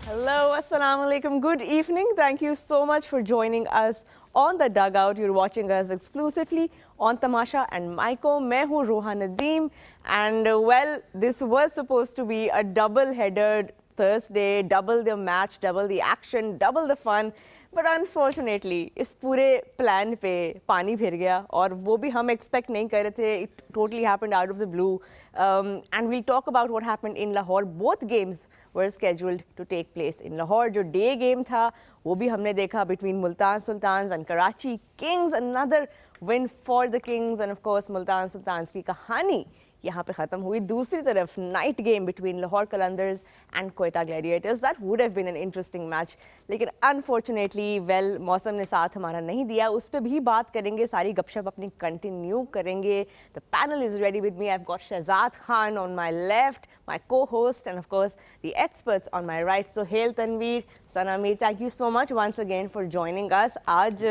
Hello, assalamu alaikum. Good evening. Thank you so much for joining us on The Dugout. You're watching us exclusively on Tamasha and Maiko. मैं हूँ रोहा Nadeem and well, this was supposed to be a double-headed Thursday, double the match, double the action, double the fun. But unfortunately, इस पूरे plan पे पानी फिर गया और वो भी हम एक्सपेक्ट नहीं कर रहे थे. It totally happened out of the blue. And we'll talk about what happened in Lahore. Both games were scheduled to take place in Lahore. जो day game था, वो भी हमने देखा between Multan Sultans and Karachi Kings. Another win for the Kings, and of course Multan Sultans की कहानी यहाँ पे ख़त्म हुई. दूसरी तरफ night game between Lahore Qalandars and Quetta gladiators. That would have been an interesting match, लेकिन अनफॉर्चुनेटली वेल मौसम ने साथ हमारा नहीं दिया. उस पर भी बात करेंगे, सारी गपशप अपनी कंटिन्यू करेंगे. The panel is ready with me. I have got Shahzad Khan on my left, my co host, and of course the experts on my right. Sohail Tanvir, Sana Mir, thank you so much once again for joining us. आज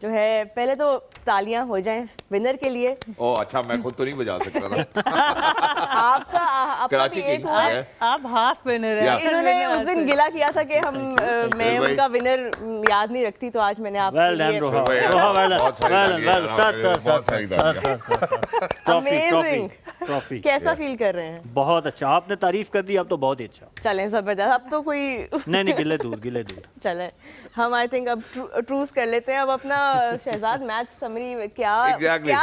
जो है पहले तो तालियां हो जाएं winner के लिए. ओह अच्छा, मैं खुद तो नहीं बजा सकता था. आपका कराची किंग्स है. आप हाफ विनर हैं. इन्होंने उस दिन गिला किया था कि हम मैं उनका विनर याद नहीं रखती, तो आज मैंने आपके लिए ट्रॉफी. कैसा फील कर रहे हैं? बहुत अच्छा, आपने तारीफ कर दी, अब तो बहुत ही अच्छा. चलें जबरदस्त. अब तो कोई नहीं गिले दूर. चले हम आई थिंक अब ट्रूस कर लेते हैं. अब अपना शहजाद मैच समरी क्या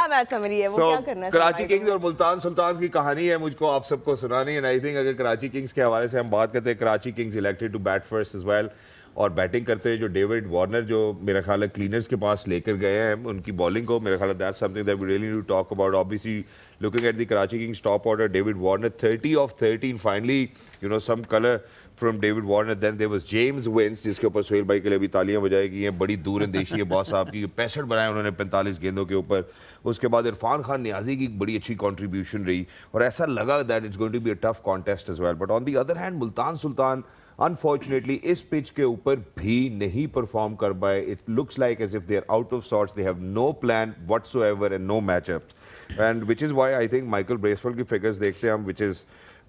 मैच समरी है, वो क्या करना है? कराची किंग्स और मुल्तान सुल्तान की कहानी है, मुझको आप सबको सुनानी है. आई थिंक अगर कराची किंग्स के हवाले से हम बात करते हैं, Karachi kings elected to bat first as well. और बैटिंग करते हैं जो डेविड वार्नर, जो मेरा ख्याल है क्लीनर्स के पास लेकर गए हैं उनकी बॉलिंग को. मेरा ख्याल है that's something that we really need to talk about. Obviously looking at the Karachi Kings top order, David Warner 30 of 13, finally some color from David Warner. Then there was James Wins, जिसके ऊपर सोहेल भाई के लिए भी तालियां बजाई गई हैं. बड़ी दूर अंदेशी है बॉस साहब की, 65 बनाए उन्होंने 45 गेंदों के ऊपर. उसके बाद इरफान खान नियाजी की बड़ी अच्छी कंट्रीब्यूशन रही और ऐसा लगा that it's going to be a tough contest as well. But on the other hand Multan Sultan unfortunately इस पिच के ऊपर भी नहीं परफॉर्म कर पाए. It looks like as if they are out of sorts. They have no plan whatsoever and no matchups. And which is why I think Michael Bracewell की figures देखते हैं हम, विच इज़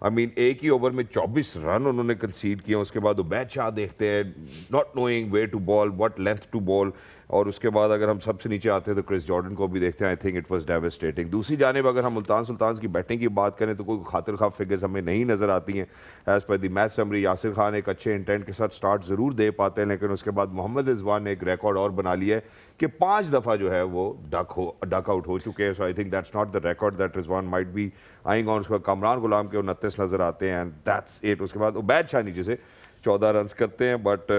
आई मीन एक ही over में 24 run उन्होंने कंसीड किए. उसके बाद उबैद शाह देखते हैं, not knowing where to bowl, what length to bowl. और उसके बाद अगर हम सबसे नीचे आते हैं तो क्रिस जॉर्डन को भी देखते हैं. I think it was devastating. दूसरी जानिब अगर हम मुल्तान सुल्तान की बैटिंग की बात करें तो कोई खातिर खा फिगर्स हमें नहीं नज़र आती हैं. As per the match summary Yasir Khan एक अच्छे इंटेंट के साथ स्टार्ट ज़रूर दे पाते हैं, लेकिन उसके बाद मोहम्मद रिजवान ने एक रिकॉर्ड और बना लिया है कि 5 दफ़ा जो है वो डक आउट हो चुके हैं. So I think that's not the record that Rizwan might be eyeing on. उसका कमरान गुलाम के 29 नज़र आते हैं एंड दैट्स इट. उसके बाद उबैद शाह नीचे से 14 रन करते हैं, बट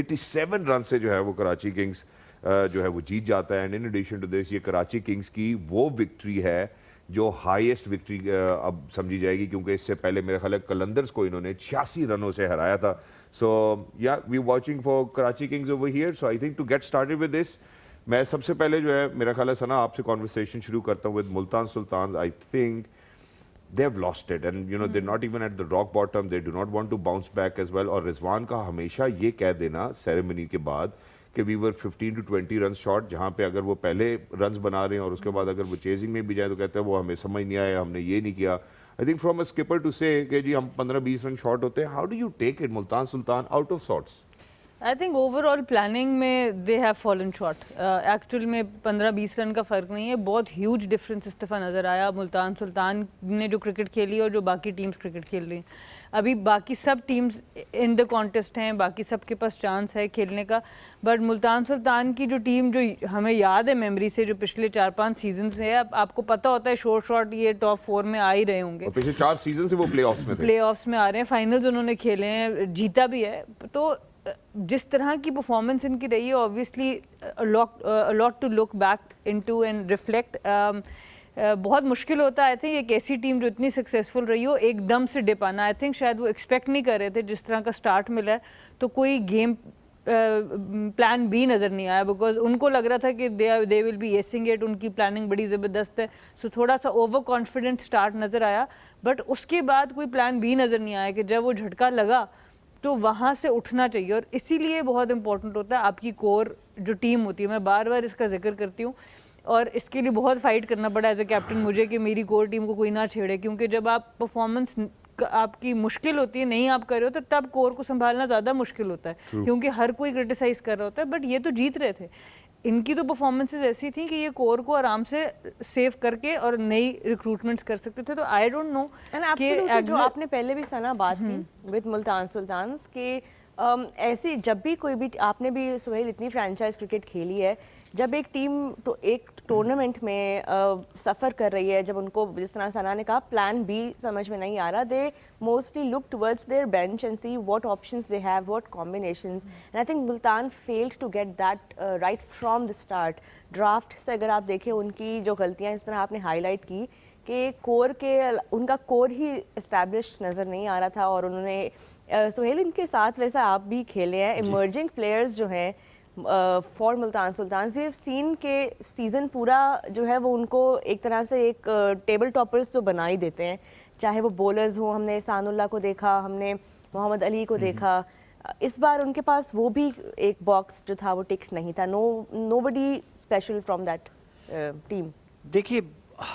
87 रन से जो है वो कराची किंग्स जो है वो जीत जाता है. And in addition to this ये कराची किंग्स की वो विक्ट्री है जो हाईएस्ट विक्ट्री अब समझी जाएगी, क्योंकि इससे पहले मेरे ख्याल है कलंदर्स को इन्होंने 86 रनों से हराया था. So yeah we watching for Karachi kings over here. So I think to get started with this, मैं सबसे पहले जो है मेरा ख्याल है सना आपसे कॉन्वर्सेशन शुरू करता हूँ with Multan Sultan. I think they have lost it and they're not even at the rock bottom. They do not want to bounce back as well. और रिजवान का हमेशा ये कह देना सेरेमनी के बाद कि we were 15 to 20 run short, जहाँ पे अगर वो पहले रन्स बना रहे हैं और उसके बाद अगर वो चेजिंग में भी जाए तो कहते हैं वो हमें समझ नहीं आया, हमने ये नहीं किया. I think from a skipper to say कि जी हम 15-20 रन शॉर्ट होते हैं. How do you take it Multan Sultan out of sorts? I think overall planning में they have fallen short. Actual में 15-20 रन का फ़र्क नहीं है, बहुत ह्यूज डिफरेंस इस दफ़ा नज़र आया. मुल्तान सुल्तान ने जो क्रिकेट खेली और जो बाकी टीम्स क्रिकेट खेल रही हैं, अभी बाकी सब टीम्स इन द कॉन्टेस्ट हैं, बाकी सब के पास चांस है खेलने का. बट मुल्तान सुल्तान की जो टीम जो हमें याद है मेमोरी से, जो पिछले 4-5 सीजन से है, आपको पता होता है शॉर्ट ये टॉप 4 में आ ही रहे होंगे. पिछले 4 सीजन से वो प्लेऑफ्स में थे, प्लेऑफ्स में आ रहे हैं, फाइनल्स उन्होंने खेले हैं, जीता भी है. तो जिस तरह की परफॉर्मेंस इनकी रही है, obviously lot to look back into and reflect. बहुत मुश्किल होता है आई थिंक एक ऐसी टीम जो इतनी सक्सेसफुल रही हो एकदम से डिप आना. आई थिंक शायद वो एक्सपेक्ट नहीं कर रहे थे जिस तरह का स्टार्ट मिला है, तो कोई गेम प्लान बी नज़र नहीं आया, बिकॉज उनको लग रहा था कि दे विल बी एसिंग इट. उनकी प्लानिंग बड़ी ज़बरदस्त है. सो थोड़ा सा ओवर कॉन्फिडेंट स्टार्ट नज़र आया, बट उसके बाद कोई प्लान बी नज़र नहीं आया कि जब वो झटका लगा तो वहाँ से उठना चाहिए. और इसीलिए बहुत इंपॉर्टेंट होता है आपकी कोर जो टीम होती है. मैं बार बार इसका जिक्र करती हूँ और इसके लिए बहुत फाइट करना पड़ा एज ए कैप्टन मुझे कि मेरी कोर टीम को कोई ना छेड़े, क्योंकि जब आप परफॉर्मेंस آپ کی مشکل ہوتی ہے, نہیں آپ کر رہے ہوتے, تب کور کو سنبھالنا زیادہ مشکل ہوتا ہے کیونکہ ہر کوئی کرٹیسائز کر رہا ہوتا ہے. بٹ یہ تو جیت رہے تھے. ان کی تو پرفارمنسز ایسی تھیں کہ یہ کور کو آرام سے سیو کر کے اور نئی ریکروٹمنٹس کر سکتے تھے. تو آئی ڈونٹ نو کہ جو آپ نے پہلے بھی سنا بات کی وتھ ملتان سلطانز کہ ایسی جب بھی کوئی بھی آپ نے بھی سہیل اتنی فرینچائز کرکٹ کھیلی ہے, جب ایک ٹیم ایک ٹورنامنٹ میں سفر کر رہی ہے, جب ان کو جس طرح ثنا نے کہا پلان بی سمجھ میں نہیں آ رہا, they mostly look towards their bench and see what options they have, what combinations. And I think Multan failed to get that right from the start. Draft سے اگر آپ دیکھیں ان کی جو غلطیاں اس طرح آپ نے ہائی لائٹ کی کہ کور کے ان کا کور ہی اسٹیبلش نظر نہیں آ رہا تھا, اور انہوں نے سہیل ان کے ساتھ ویسا آپ بھی کھیلے ہیں, ایمرجنگ پلیئرز جو ہیں for Multan Sultans, we have seen کہ سیزن پورا جو ہے وہ ان کو ایک طرح سے ایک ٹیبل ٹاپرز تو بنا ہی دیتے ہیں, چاہے وہ بولرز ہوں. ہم نے احسان اللہ کو دیکھا, ہم نے محمد علی کو دیکھا. اس بار ان کے پاس وہ بھی ایک باکس جو تھا وہ ٹک نہیں تھا. نو بڈی اسپیشل فرام دیٹ ٹیم. دیکھیے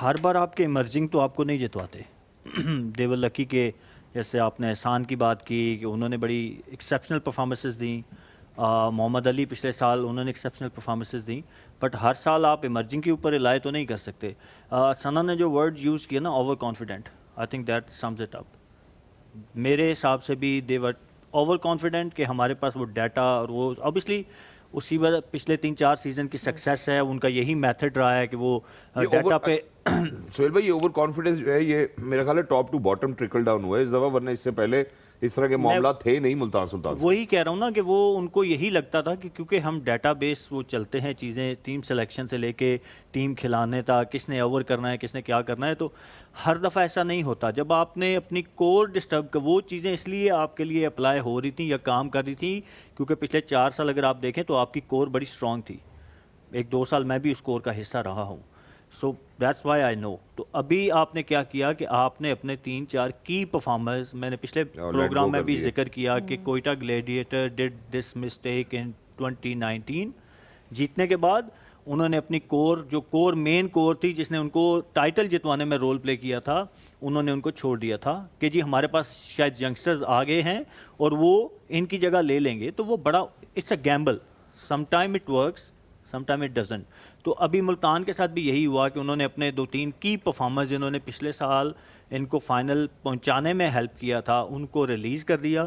ہر بار آپ کے ایمرجنگ تو آپ کو نہیں جتواتے. دے ور لکی کہ جیسے آپ نے احسان کی بات کی کہ انہوں نے بڑی ایکسیپشنل پرفارمنسز دیں, محمد علی پچھلے سال انہوں نے ایکسیپشنل پرفارمنسز دیں, بٹ ہر سال آپ ایمرجنگ کے اوپر رلائے تو نہیں کر سکتے. ثنا نے جو ورڈ یوز کیا نا over confident, I think that sums it up. میرے حساب سے بھی دے ور اوور کانفیڈنٹ کہ ہمارے پاس وہ ڈیٹا اور وہ اوبیسلی اسی وجہ پچھلے 3-4 سیزن کی سکسیس ہے, ان کا یہی میتھڈ رہا ہے کہ وہ ڈیٹا پہ. سہیل بھائی یہ اوور کانفیڈنس جو ہے یہ میرا خیال ہے top to bottom trickle down ہوا ہے اس دفعہ, ورنہ اس سے پہلے اس طرح کے معاملات تھے نہیں ملتان سلطان. وہی کہہ رہا ہوں نا کہ وہ ان کو یہی لگتا تھا کہ کیونکہ ہم ڈیٹا بیس وہ چلتے ہیں چیزیں ٹیم سلیکشن سے لے کے ٹیم کھلانے تک, کس نے اوور کرنا ہے, کس نے کیا کرنا ہے, تو ہر دفعہ ایسا نہیں ہوتا. جب آپ نے اپنی کور ڈسٹرب کر, وہ چیزیں اس لیے آپ کے لیے اپلائی ہو رہی تھیں یا کام کر رہی تھیں کیونکہ پچھلے 4 سال اگر آپ دیکھیں تو آپ کی کور بڑی اسٹرانگ تھی. 1-2 سال میں بھی اس کور کا حصہ رہا ہوں, سو دیٹس وائی آئی نو. تو ابھی آپ نے کیا کیا کہ آپ نے اپنے 3-4 کی پرفارمرز, میں نے پچھلے پروگرام میں بھی ذکر کیا کہ Quetta gladiator did this mistake in 2019. جیتنے کے بعد انہوں نے اپنی کور, جو کور مین کور تھی جس نے ان کو ٹائٹل جتوانے میں رول پلے کیا تھا, انہوں نے ان کو چھوڑ دیا تھا کہ جی ہمارے پاس شاید ینگسٹرز آ گئے ہیں اور وہ ان کی جگہ لے لیں گے. تو وہ بڑا it's a gamble, some time it works, some time it doesn't. تو ابھی ملتان کے ساتھ بھی یہی ہوا کہ انہوں نے اپنے 2-3 کی پرفارمرز جنہوں نے پچھلے سال ان کو فائنل پہنچانے میں ہیلپ کیا تھا ان کو ریلیز کر دیا,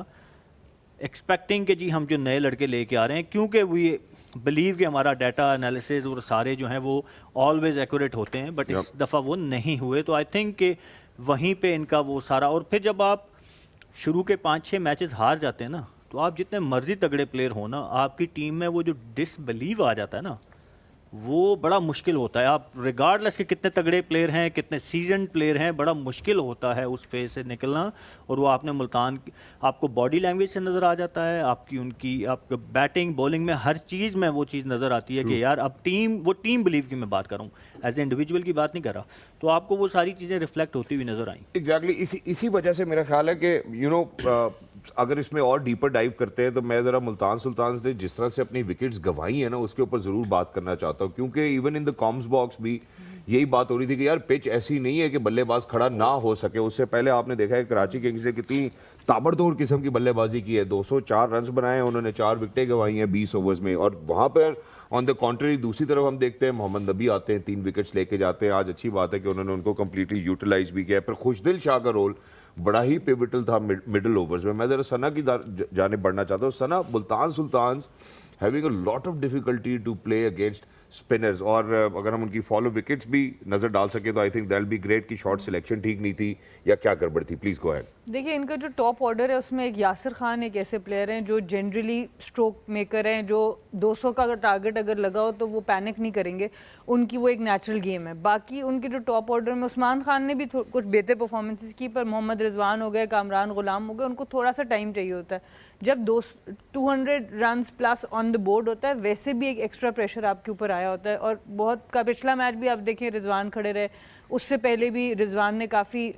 ایکسپیکٹنگ کہ جی ہم جو نئے لڑکے لے کے آ رہے ہیں, کیونکہ وی بلیو کہ ہمارا ڈیٹا انالیسز اور سارے جو ہیں وہ آلویز ایکوریٹ ہوتے ہیں, بٹ اس دفعہ وہ نہیں ہوئے. تو آئی تھنک کہ وہیں پہ ان کا وہ سارا, اور پھر جب آپ شروع کے 5-6 میچز ہار جاتے ہیں نا, تو آپ جتنے مرضی تگڑے پلیئر ہو نا, آپ کی ٹیم میں وہ جو ڈس بلیو آ جاتا ہے نا, وہ بڑا مشکل ہوتا ہے. آپ ریگارڈلیس کہ کتنے تگڑے پلیئر ہیں, کتنے سیزنڈ پلیئر ہیں, بڑا مشکل ہوتا ہے اس فیز سے نکلنا. اور وہ آپ نے ملتان, آپ کو باڈی لینگویج سے نظر آ جاتا ہے, آپ کی ان کی آپ کو بیٹنگ بولنگ میں ہر چیز میں وہ چیز نظر آتی ہے کہ یار اب ٹیم, وہ ٹیم بلیو کی میں بات کروں, ایز اے انڈیویجول کی بات نہیں کر رہا. تو آپ کو وہ ساری چیزیں ریفلیکٹ ہوتی ہوئی نظر آئیں. ایگزیکٹلی اسی وجہ سے میرا خیال ہے کہ اگر اس میں اور ڈیپر ڈائیو کرتے ہیں تو میں ذرا ملتان سلطانز نے جس طرح سے اپنی وکٹس گنوائی ہیں نا اس کے اوپر ضرور بات کرنا چاہتا ہوں, کیونکہ even in the comes box بھی یہی بات ہو رہی تھی کہ یار پچ ایسی نہیں ہے کہ بلے باز کھڑا نہ ہو سکے. اس سے پہلے آپ نے دیکھا ہے کراچی کنگز نے کتنی تابڑ توڑ قسم کی بلے بازی کی ہے, 204 رنز بنائے ہیں انہوں نے, 4 وکٹیں گنوائی ہیں 20 اوورز میں. اور وہاں پر آن دا کانٹری دوسری طرف ہم دیکھتے ہیں محمد نبی آتے ہیں 3 وکٹس لے کے جاتے ہیں. آج اچھی بات ہے کہ انہوں نے ان کو کمپلیٹلی یوٹیلائز بھی کیا ہے, پر خوشدل شاہ کا رول بڑا ہی پیوٹل تھا مڈل اوورز میں. میں ذرا ثنا کی جانب بڑھنا چاہتا ہوں. ثنا, Multan Sultans having a lot of difficulty to play against spinners, اور اگر ہم ان کی فالو وکٹس بھی نظر ڈال سکیں تو I think they'll be great. کی شارٹ سلیکشن ٹھیک نہیں تھی یا کیا گڑبڑ تھی؟ Please go ahead. دیکھیے ان کا جو ٹاپ آرڈر ہے اس میں ایک یاسر خان ایک ایسے پلیئر ہیں جو جنرلی اسٹروک میکر ہیں, جو 200 کا اگر ٹارگٹ اگر لگا ہو تو وہ پینک نہیں کریں گے, ان کی وہ ایک نیچرل گیم ہے. باقی ان کے جو ٹاپ آرڈر میں عثمان خان نے بھی کچھ بہتر پرفارمنسز کی, پر محمد رضوان ہو گئے, کامران غلام ہو گئے, ان کو تھوڑا سا ٹائم چاہیے ہوتا ہے. جب 200 runs plus on the board ہوتا ہے ویسے بھی ایک ایکسٹرا پریشر آپ کے اوپر آیا ہوتا ہے. اور بہت کا پچھلا میچ بھی آپ دیکھیں رضوان کھڑے رہے, اس سے پہلے بھی رضوان نے کافی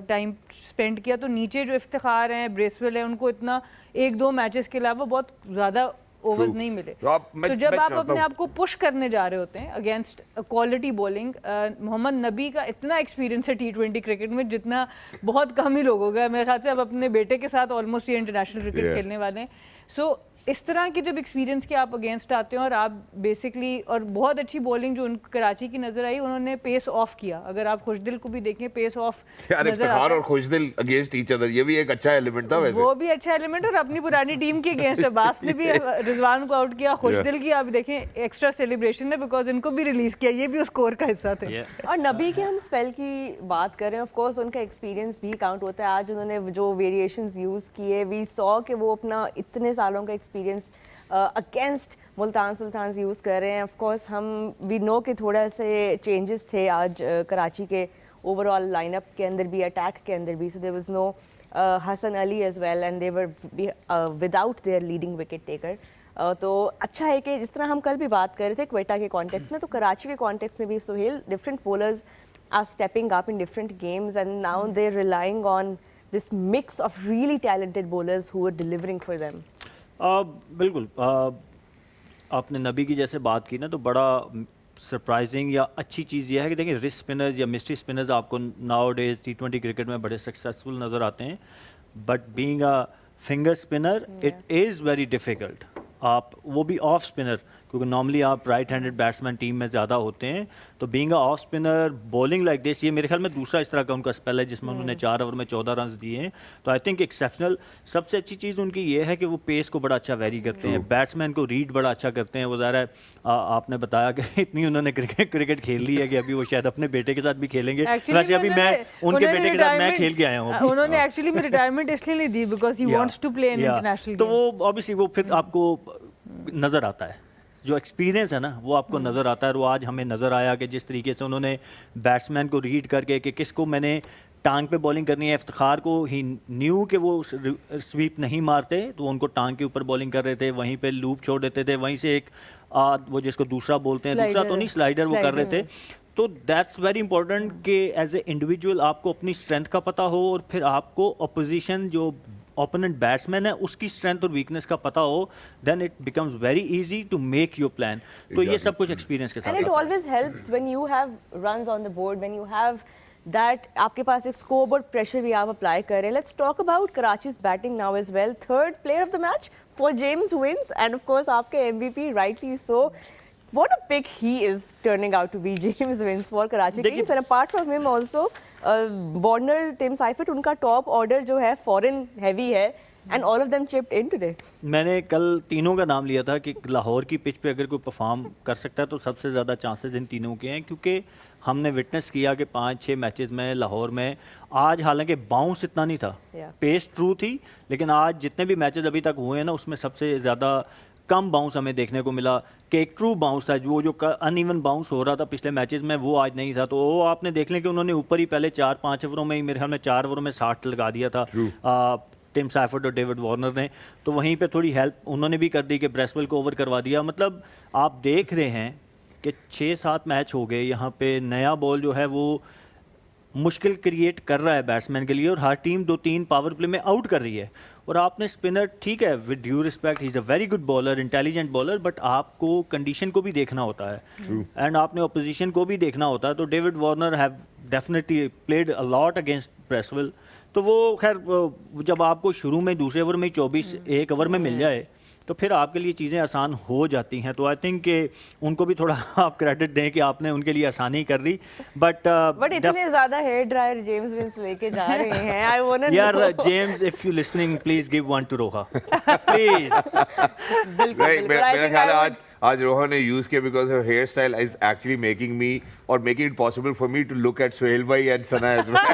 ٹائم اسپینڈ کیا. تو نیچے جو افتخار ہیں, بریسویل ہیں, ان کو اتنا 1-2 میچز کے علاوہ بہت زیادہ ओवर्स नहीं मिले। तो जब आप अपने आप को पुश करने जा रहे होते हैं अगेंस्ट क्वालिटी बॉलिंग, मोहम्मद नबी का इतना एक्सपीरियंस है T20 क्रिकेट में जितना बहुत कम ही लोगों का है। मेरे ख्याल से अब अपने बेटे के साथ ऑलमोस्ट ये इंटरनेशनल क्रिकेट खेलने वाले हैं। सो इस तरह के जब एक्सपीरियंस के आप अगेंस्ट आते हैं और आप बेसिकली, और बहुत अच्छी बॉलिंग जो उनको कराची की नजर आई, उन्होंने पेस ऑफ किया। अगर आप खुशदिल को भी देखें, पेस ऑफ यार इफ्तिखार और खुशदिल अगेंस्ट ईच अदर, ये भी एक अच्छा एलिमेंट था वैसे। वो भी अच्छा एलिमेंट, और अपनी पुरानी टीम के अगेंस्ट अब्बास ने भी रिजवान को आउट किया, खुशदिल की आप देखें एक्स्ट्रा सेलिब्रेशन है बिकॉज इनको भी रिलीज किया, ये भी उस स्कोर का हिस्सा थे। और नबी के हम स्पेल की बात करें, ऑफ कोर्स उनका एक्सपीरियंस भी काउंट होता है। आज उन्होंने जो वेरिएशंस यूज़ किए, वी सॉ कि वो अपना इतने सालों का experience against Multan Sultans use कर रहे हैं। ऑफ कोर्स हम वी नो कि थोड़ा से चेंजेस थे आज कराची के ओवरऑल लाइनअप के अंदर भी, अटैक के अंदर भी। So there was no Hasan Ali as well and they were without their leading wicket taker. तो अच्छा है कि जिस तरह हम कल भी बात कर रहे थे क्वेटा के कॉन्टेक्स्ट में, तो कराची के कॉन्टेक्स्ट में भी Suhail, different bowlers are stepping up in different games and now they are relying on this mix of really talented bowlers who are delivering for them. बिल्कुल, आपने नबी की जैसे बात की ना, तो बड़ा सरप्राइजिंग या अच्छी चीज़ यह है कि देखिए रिस्ट स्पिनर्स या मिस्ट्री स्पिनर्स आपको नाउ डेज T20 क्रिकेट में बड़े सक्सेसफुल नज़र आते हैं, but being a finger spinner it is very difficult. आप वो भी ऑफ स्पिनर, क्योंकि नॉर्मली आप राइट हैंडेड बैट्समैन टीम में ज़्यादा होते हैं, तो being a off spinner bowling like this, ये मेरे ख्याल में दूसरा इस तरह का उनका स्पेल है जिसमें उन्होंने 4 ओवर में 14 रन दिए हैं। तो आई थिंक एक्सेप्शनल। सबसे अच्छी चीज़ उनकी ये है कि वो पेस को बड़ा अच्छा वेरी करते हैं, बैट्समैन को रीड बड़ा अच्छा करते हैं। वो ज़ाहिर है आपने बताया कि इतनी उन्होंने क्रिकेट खेल ली है कि अभी वो शायद अपने बेटे के साथ भी खेलेंगे। वैसे अभी मैं उनके बेटे के साथ मैं खेल के आया हूँ। उन्होंने एक्चुअली में रिटायरमेंट इसलिए नहीं दी because he wants to play in international. तो वो ऑब्वियसली वो फिर आपको नज़र आता है, जो एक्सपीरियंस है ना वो आपको नज़र आता है। और वो आज हमें नज़र आया कि जिस तरीके से उन्होंने बैट्समैन को रीड करके कि किसको मैंने टांग पे बॉलिंग करनी है। इफ्तिखार को ही न्यू कि वो स्वीप नहीं मारते, तो उनको टांग के ऊपर बॉलिंग कर रहे थे, वहीं पे लूप छोड़ देते थे, वहीं से एक वो जिसको दूसरा बोलते हैं, दूसरा तो नहीं स्लाइडर वो कर रहे थे। तो दैट्स वेरी इंपॉर्टेंट कि एज ए इंडिविजुअल आपको अपनी स्ट्रेंथ का पता हो, और फिर आपको अपोजिशन जो ओपोनेंट बैट्समैन है उसकी स्ट्रेंथ और वीकनेस का पता हो, then it becomes very easy to make your plan. तो ये सब कुछ एक्सपीरियंस के साथ and it always helps when you have runs on the board, when you have that, आपके पास एक स्कोरबोर्ड प्रेशर भी आप अप्लाई कर रहे हैं। Let's talk about Karachi's batting now as well. Third player of the match for James Vince and of course आपके MVP rightly so. What a pick he is turning out to be, James Vince for Karachi Kings. And apart from him also, Warner, Tim Seifert, उनका top order जो है foreign heavy है, and all of them chipped in today. मैंने कल तीनों का नाम लिया था कि लाहौर की पिच पे अगर कोई परफॉर्म कर सकता है तो सबसे ज़्यादा चांसेस इन तीनों के हैं, क्योंकि हमने विटनेस किया कि 5-6 मैचेस में लाहौर में आज हालांकि बाउंस इतना नहीं था, पेस ट्रू थी, लेकिन आज जितने भी मैचेस अभी तक हुए हैं ना उसमें सबसे ज़्यादा कम बाउंस हमें देखने को मिला कि एक ट्रू बाउंस था। वो जो अनइवन बाउंस हो रहा था पिछले मैचेस में वो आज नहीं था। तो वो आपने देख लें कि उन्होंने ऊपर ही पहले 4-5 ओवरों में ही, मेरे ख्याल में 4 ओवरों में 60 लगा दिया था टिम सैफर्ड और डेविड वार्नर ने। तो वहीं पे थोड़ी हेल्प उन्होंने भी कर दी कि ब्रेसवेल को ओवर करवा दिया। मतलब आप देख रहे हैं कि 6-7 मैच हो गए, यहाँ पे नया बॉल जो है वो मुश्किल क्रिएट कर रहा है बैट्समैन के लिए, और हर टीम 2-3 पावर प्ले में आउट कर रही है। और आपने स्पिनर, ठीक है with due respect he is a very good bowler, intelligent bowler, but आपको कंडीशन को भी देखना होता है एंड आपने अपोजिशन को भी देखना होता है। तो David Warner have definitely played a lot against Bracewell. तो वो खैर जब आपको शुरू में दूसरे ओवर में 24 एक ओवर में मिल जाए तो फिर आपके लिए चीज़ें आसान हो जाती हैं। तो आई थिंक कि उनको भी थोड़ा आप क्रेडिट दें कि आपने उनके लिए आसानी कर दी। बट इतने ज़्यादा हेयर ड्रायर जेम्स विंस लेके जा रहे हैं, आई वांट टू यार James, if you listening please give one two Roha please. बिल्कुल मेरा ख्याल है आज रोहन ने यूज किया because her hairstyle is actually making me or making it possible for me to look at Sohail भाई and Sana as well.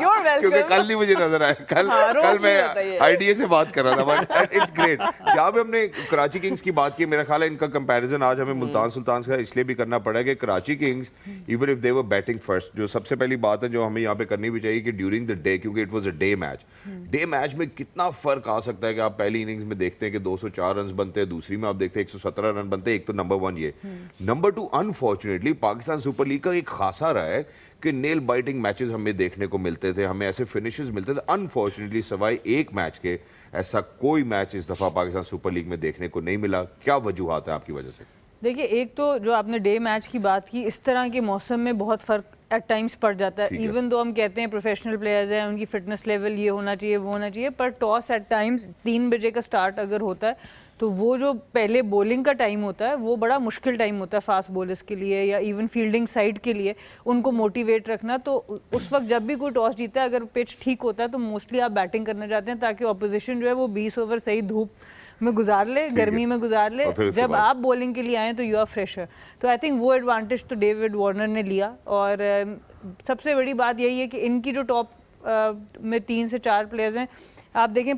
you're welcome. क्योंकि कल नहीं मुझे नजर आया, कल मैं आईडीए से बात कर रहा था, बट इट्स ग्रेट। जहाँ पे हमने कराची किंग्स की बात की, मेरा ख्याल है इनका कंपैरिजन आज हमें मुल्तान सुल्तान का इसलिए भी करना पड़ा कि Karachi Kings even if they were batting first, जो सबसे पहली बात है जो हमें यहाँ पे करनी भी चाहिए कि ड्यूरिंग द डे, क्योंकि it was a day match, day match में कितना फर्क आ सकता है कि आप पहली इनिंग्स में देखते हैं कि 204 रन बनते हैं, दूसरी में आप देखते हैं 117 रन बनते हैं। एक तो नंबर 1 ये, number 2 unfortunately Pakistan super league का एक खासा रहा है कि नेल बाइटिंग मैचेस हमें देखने को मिलते थे, हमें ऐसे फिनिशेस मिलते थे अनफॉर्चुनेटली, सवाई एक मैच के। ایسا کوئی میچ اس دفعہ پاکستان سپر لیگ میں دیکھنے کو نہیں ملا. کیا وجوہات ہیں آپ کی وجہ سے؟ دیکھیے ایک تو جو آپ نے ڈے میچ کی بات کی, اس طرح کے موسم میں بہت فرق ایٹ ٹائمس پڑ جاتا ہے. ایون دو ہم کہتے ہیں پروفیشنل پلیئرز ہیں, ان کی فٹنس لیول یہ ہونا چاہیے وہ ہونا چاہیے, پر ٹاس ایٹ ٹائمس 3 بجے کا سٹارٹ اگر ہوتا ہے تو وہ جو پہلے بولنگ کا ٹائم ہوتا ہے وہ بڑا مشکل ٹائم ہوتا ہے فاسٹ بولرز کے لیے یا ایون فیلڈنگ سائڈ کے لیے, ان کو موٹیویٹ رکھنا. تو اس وقت جب بھی کوئی ٹاس جیتا ہے, اگر پچ ٹھیک ہوتا ہے تو موسٹلی آپ بیٹنگ کرنا چاہتے ہیں تاکہ اپوزیشن جو ہے وہ 20 اوور صحیح دھوپ میں گزار لے, گرمی میں گزار لے, جب آپ بولنگ کے لیے آئیں تو یو آر فریشر. تو آئی تھنک وہ ایڈوانٹیج تو ڈیوڈ وارنر نے لیا. اور سب سے بڑی بات یہی ہے کہ ان کی جو ٹاپ میں 3 سے 4 پلیئرز ہیں, آپ دیکھیں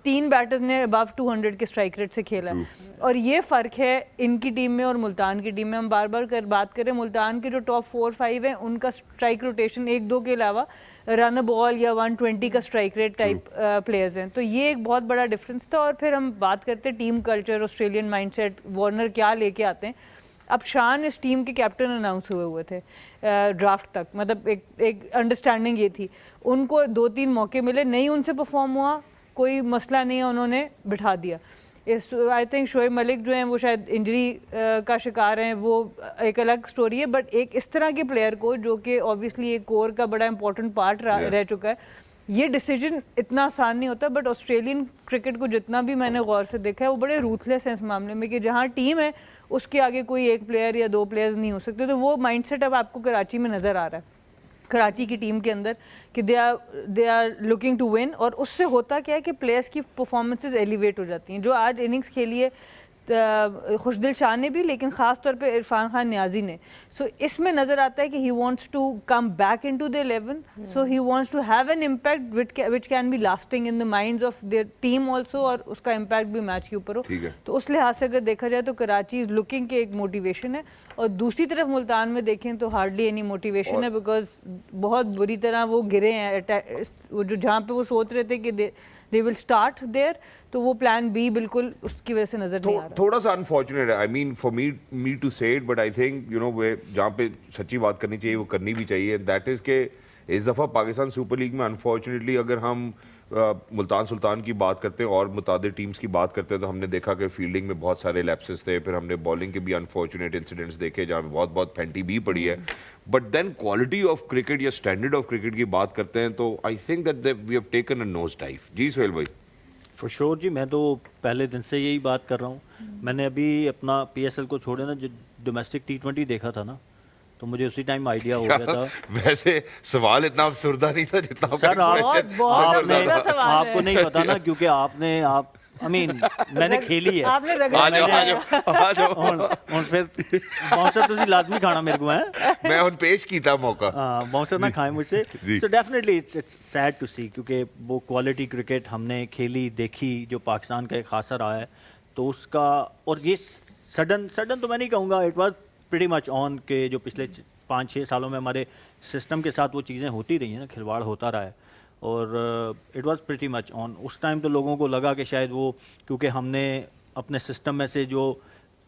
3 بیٹرز نے ابو 200 کے اسٹرائک ریٹ سے کھیلا ہے, اور یہ فرق ہے ان کی ٹیم میں اور ملتان کی ٹیم میں. ہم بار بار بات کریں ملتان کے جو ٹاپ 4-5 ہیں ان کا اسٹرائک روٹیشن 1-2 کے علاوہ رن بال یا 120 کا اسٹرائک ریٹ ٹائپ پلیئرز ہیں, تو یہ ایک بہت بڑا ڈفرینس تھا. اور پھر ہم بات کرتے ہیں team culture, Australian mindset, Warner کیا لے کے آتے ہیں. اب شان اس ٹیم کے کیپٹن اناؤنس ہوئے تھے ڈرافٹ تک, مطلب ایک انڈرسٹینڈنگ یہ تھی. ان کو 2-3 موقع ملے, نہیں ان سے پرفارم ہوا, کوئی مسئلہ نہیں ہے, انہوں نے بٹھا دیا. آئی تھنک شعیب ملک جو ہیں وہ شاید انجری کا شکار ہیں, وہ ایک الگ سٹوری ہے, بٹ ایک اس طرح کے پلیئر کو جو کہ اوبیسلی ایک کور کا بڑا امپورٹنٹ پارٹ رہ چکا ہے, یہ ڈیسیجن اتنا آسان نہیں ہوتا. بٹ آسٹریلین کرکٹ کو جتنا بھی میں نے غور سے دیکھا ہے وہ بڑے روتھلیس ہیں اس معاملے میں, کہ جہاں ٹیم ہے اس کے آگے کوئی ایک پلیئر یا 2 پلیئرز نہیں ہو سکتے. تو وہ مائنڈ سیٹ اب آپ کو کراچی میں نظر آ رہا ہے, کراچی کی ٹیم کے اندر, کہ they are looking to win. اور اس سے ہوتا کیا ہے کہ پلیئرس کی پرفارمنسز ایلیویٹ ہو جاتی ہیں. جو آج اننگز کھیلی ہے خوشدل شاہ نے بھی, لیکن خاص طور پہ عرفان خان نیازی نے, سو اس میں نظر آتا ہے کہ he wants to come back into the 11, so he wants to have an impact which can be lasting in the minds of their team also, اور اس کا امپیکٹ بھی میچ کے اوپر ہو. تو اس لحاظ سے اگر دیکھا جائے تو کراچی از لکنگ کے ایک موٹیویشن ہے. اور دوسری طرف ملتان میں دیکھیں تو ہارڈلی اینی موٹیویشن ہے, بیکاز بہت بری طرح وہ گرے ہیں. جو جہاں پہ وہ سوچ رہے تھے کہ they will start there, تو وہ پلان بی بالکل اس کی وجہ سے نظر نہیں آ رہا. تھوڑا سا انفارچونیٹ ہے, I mean for me to say it, but I think you know جہاں پہ سچی بات کرنی چاہیے وہ کرنی بھی چاہیے. دیٹ از کہ اس دفعہ پاکستان سپر لیگ میں انفارچونیٹلی اگر ہم ملتان سلطان کی بات کرتے ہیں اور متعدد ٹیمز کی بات کرتے ہیں تو ہم نے دیکھا کہ فیلڈنگ میں بہت سارے لیپسز تھے, پھر ہم نے بالنگ کے بھی انفارچونیٹ انسیڈنٹس دیکھے جہاں پہ بہت پھینٹی بھی پڑی ہے. But then quality of cricket یا اسٹینڈرڈ آف کرکٹ کی بات کرتے ہیں تو I think that we have taken a nosedive. جی سہیل بھائی. فور شیور جی, میں تو پہلے دن سے یہی بات کر رہا ہوں. میں نے ابھی اپنا PSL کو چھوڑے نا, جو ڈومیسٹک T20 دیکھا تھا نا, تو مجھے اسی ٹائم آئیڈیا ہو گیا تھا. ویسے سوال اتنا افسردہ نہیں تھا جتنا سر آپ کو نہیں پتا نا, کیونکہ آپ نے میں نے کھیلی ہے. پھر باؤنسر تسی لازمی کھانا میرے کو ہے, میں ان پیش کیتا موقع, باؤنسر نہ کھائیں مجھ سے. So definitely it's sad to see, کیونکہ وہ کوالٹی کرکٹ ہم نے کھیلی دیکھی جو پاکستان کا ایک خاصہ رہا ہے, تو اس کا, اور یہ سڈن تو میں نہیں کہوں گا, اٹ واز پریٹی مچ آن, کہ جو پچھلے 5-6 سالوں میں ہمارے سسٹم کے ساتھ وہ چیزیں ہوتی رہی ہیں نا, کھلواڑ ہوتا رہا ہے, اور it was pretty much on. اس ٹائم تو لوگوں کو لگا کہ شاید وہ, کیونکہ ہم نے اپنے سسٹم میں سے جو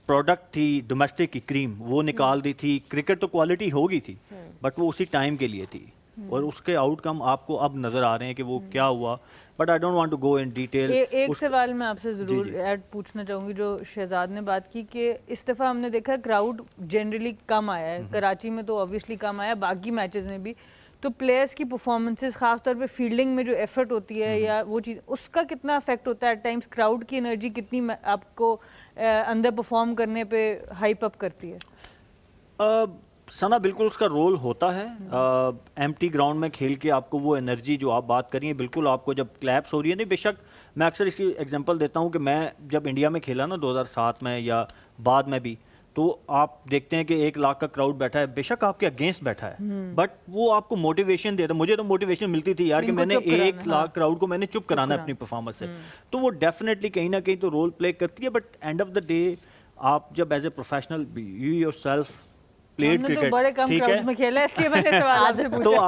پروڈکٹ تھی ڈومیسٹک کی کریم وہ نکال دی تھی. کرکٹ تو کوالٹی ہو گئی تھی, بٹ وہ اسی ٹائم کے لیے تھی, اور اس کے آؤٹ کم آپ کو اب نظر آ رہے ہیں کہ وہ کیا ہوا. But I don't want to go in detail. ایک سوال میں آپ سے ضرور ایڈ پوچھنا چاہوں گی, جو شہزاد نے بات کی کہ اس دفعہ ہم نے دیکھا کراؤڈ جنرلی کم آیا ہے, کراچی میں تو اوبیسلی کم آیا, باقی میچز میں بھی. تو پلیئرس کی پرفارمنسز خاص طور پہ فیلڈنگ میں جو ایفرٹ ہوتی ہے یا وہ چیز, اس کا کتنا افیکٹ ہوتا ہے ایٹ ٹائمس, کراؤڈ کی انرجی کتنی آپ کو اندر پرفارم کرنے پہ ہائپ اپ کرتی ہے؟ ثنا بالکل اس کا رول ہوتا ہے. ایمٹی گراؤنڈ میں کھیل کے آپ کو وہ انرجی جو آپ بات کر رہی ہیں, بالکل آپ کو جب کلیپس ہو رہی ہے, نہیں بے شک میں اکثر اس کی ایگزامپل دیتا ہوں کہ میں جب انڈیا میں کھیلا نا 2007 میں یا بعد میں بھی, تو آپ دیکھتے ہیں کہ 1 لاکھ کا کراؤڈ بیٹھا ہے, بے شک آپ کے اگینسٹ بیٹھا ہے, بٹ وہ آپ کو موٹیویشن دیتا. مجھے تو موٹیویشن ملتی تھی یار کہ میں نے 1 لاکھ کراؤڈ کو میں نے چپ کرانا ہے اپنی پرفارمنس سے. تو وہ ڈیفینیٹلی کہیں نہ کہیں تو رول پلے کرتی ہے. But and of the day آپ جب as a professional, you your self played हमने तो cricket, बड़े कम ठीक है? क्राउड में खेला है, इसलिए मैंने सवाल आपसे तो पूछा।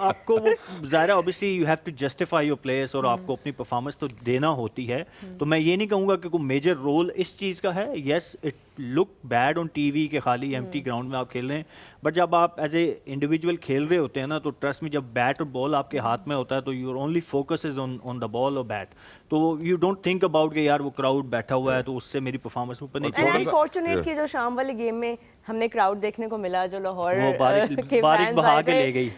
आपको वो ज़ाहिर है obviously you have to justify your players और आपको अपनी परफॉर्मेंस तो देना होती है। तो मैं ये नहीं कहूँगा कि कोई मेजर रोल इस चीज़ का है। Yes it look bad on TV के खाली एम्प्टी ग्राउंड में आप खेल रहे हैं, बट जब आप एज ए इंडिविजुअल खेल रहे होते हैं ना, तो ट्रस्ट में जब बैट और बॉल आपके हाथ में होता है तो your only focus is on the ball और बैट। तो यू डोंट थिंक अबाउट कि यार वो क्राउड बैठा हुआ है तो उससे मेरी परफॉर्मेंस ऊपर नहीं एंड चढ़ेगी। अनफॉर्चुनेट कि जो शाम वाले गेम में हमने क्राउड देखने को मिला, जो लाहौर वो के बारिश fans बहा आए के थे, ले गई।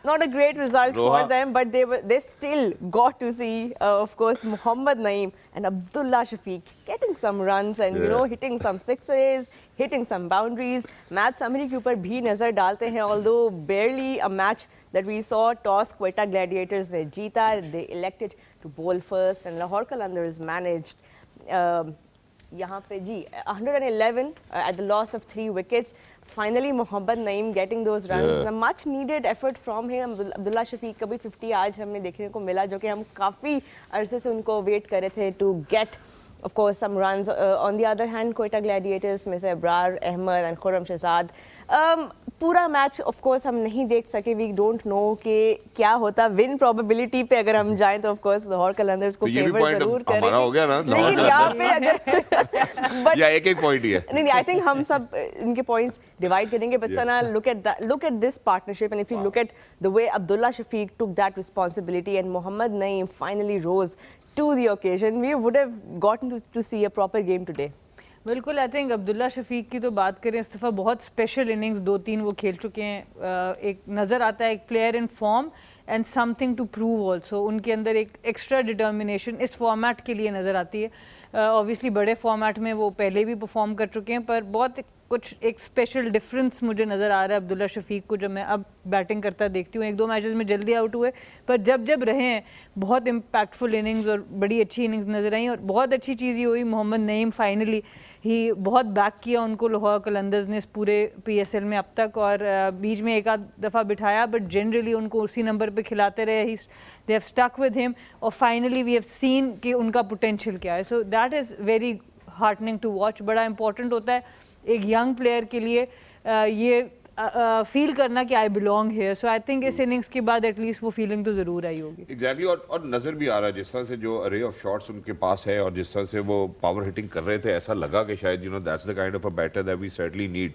not a great result for Roha. them, but they still got to see of course Mohammad Naeem and Abdullah Shafiq getting some runs and you know hitting some sixes, hitting some boundaries. Match summary के ऊपर भी नजर डालते हैं, although barely a match that we saw. Toss Quetta Gladiators ने जीता, they elected to bowl first and Lahore Qalandars managed यहाँ पे जी 111 at the loss of 3 wickets. Finally Mohammad Naeem getting those runs. Yeah. The much needed effort from him. Abdullah Shafiq का भी 50 आज हमें देखने को मिला, जो कि हम काफ़ी अरसे से उनको वेट कर रहे थे to get of course some runs. On the other hand Quetta Gladiators में से अब्रार अहमद and खुर्रम शहजाद, पूरा मैच ऑफ कोर्स हम नहीं देख सके. वी डोंट नो कि क्या होता. विन प्रोबेबिलिटी पे अगर हम जाएं तो ऑफ कोर्स लाहौर कलंदर्स को तो ये भी फेवर point जरूर हमारा हो गया ना, करेंगे, लाहौर लेकिन यहाँ पे अगर but या एक पॉइंट ही है। नहीं, आई थिंक हम सब इनके पॉइंट्स डिवाइड करेंगे. But Sana, look at this partnership and if you look at the way Abdullah Shafique took that responsibility and Mohammad Naeem finally rose to the occasion, we would have gotten to see a proper game today. बिल्कुल, I think Abdullah Shafiq की तो बात करें, इस दफ़ा बहुत special innings 2-3 वो खेल चुके हैं. एक नज़र आता है एक player in form and something to prove also. उनके अंदर एक एक्स्ट्रा डिटर्मिनेशन इस फॉर्मेट के लिए नज़र आती है. ऑब्वियसली बड़े फॉर्मेट में वो पहले भी परफॉर्म कर चुके हैं, पर बहुत कुछ एक स्पेशल डिफरेंस मुझे नज़र आ रहा है अब्दुल्ला शफीक को. जब मैं अब बैटिंग करता देखती हूँ, 1-2 मैचेस में जल्दी आउट हुए, पर जब रहे हैं बहुत इम्पैक्टफुल इनिंग्स और बड़ी अच्छी इनिंग्स नज़र आई. और बहुत अच्छी चीज़ ये हुई, मोहम्मद नईम फाइनली ही बहुत बैक किया उनको लाहौर कलंदर्स ने इस पूरे PSL में अब तक. और बीच में एक आध दफ़ा बिठाया, बट जनरली उनको उसी नंबर पे खिलाते रहे. They have stuck with him और फाइनली वी हैव सीन कि उनका पोटेंशियल क्या है. So that is very heartening to watch. बड़ा इंपॉर्टेंट होता है एक यंग प्लेयर के लिए ये फील करना कि I belong here. So I think इस इनिंग्स के बाद एटलीस्ट वो फीलिंग तो ज़रूर आई होगी. एग्जैक्टली. और नजर भी आ रहा है जिस तरह से जो अरे ऑफ शॉट्स उनके पास है और जिस तरह से वो पावर हिटिंग कर रहे थे, ऐसा लगा कि शायद you know that's the kind of a batter that we certainly need.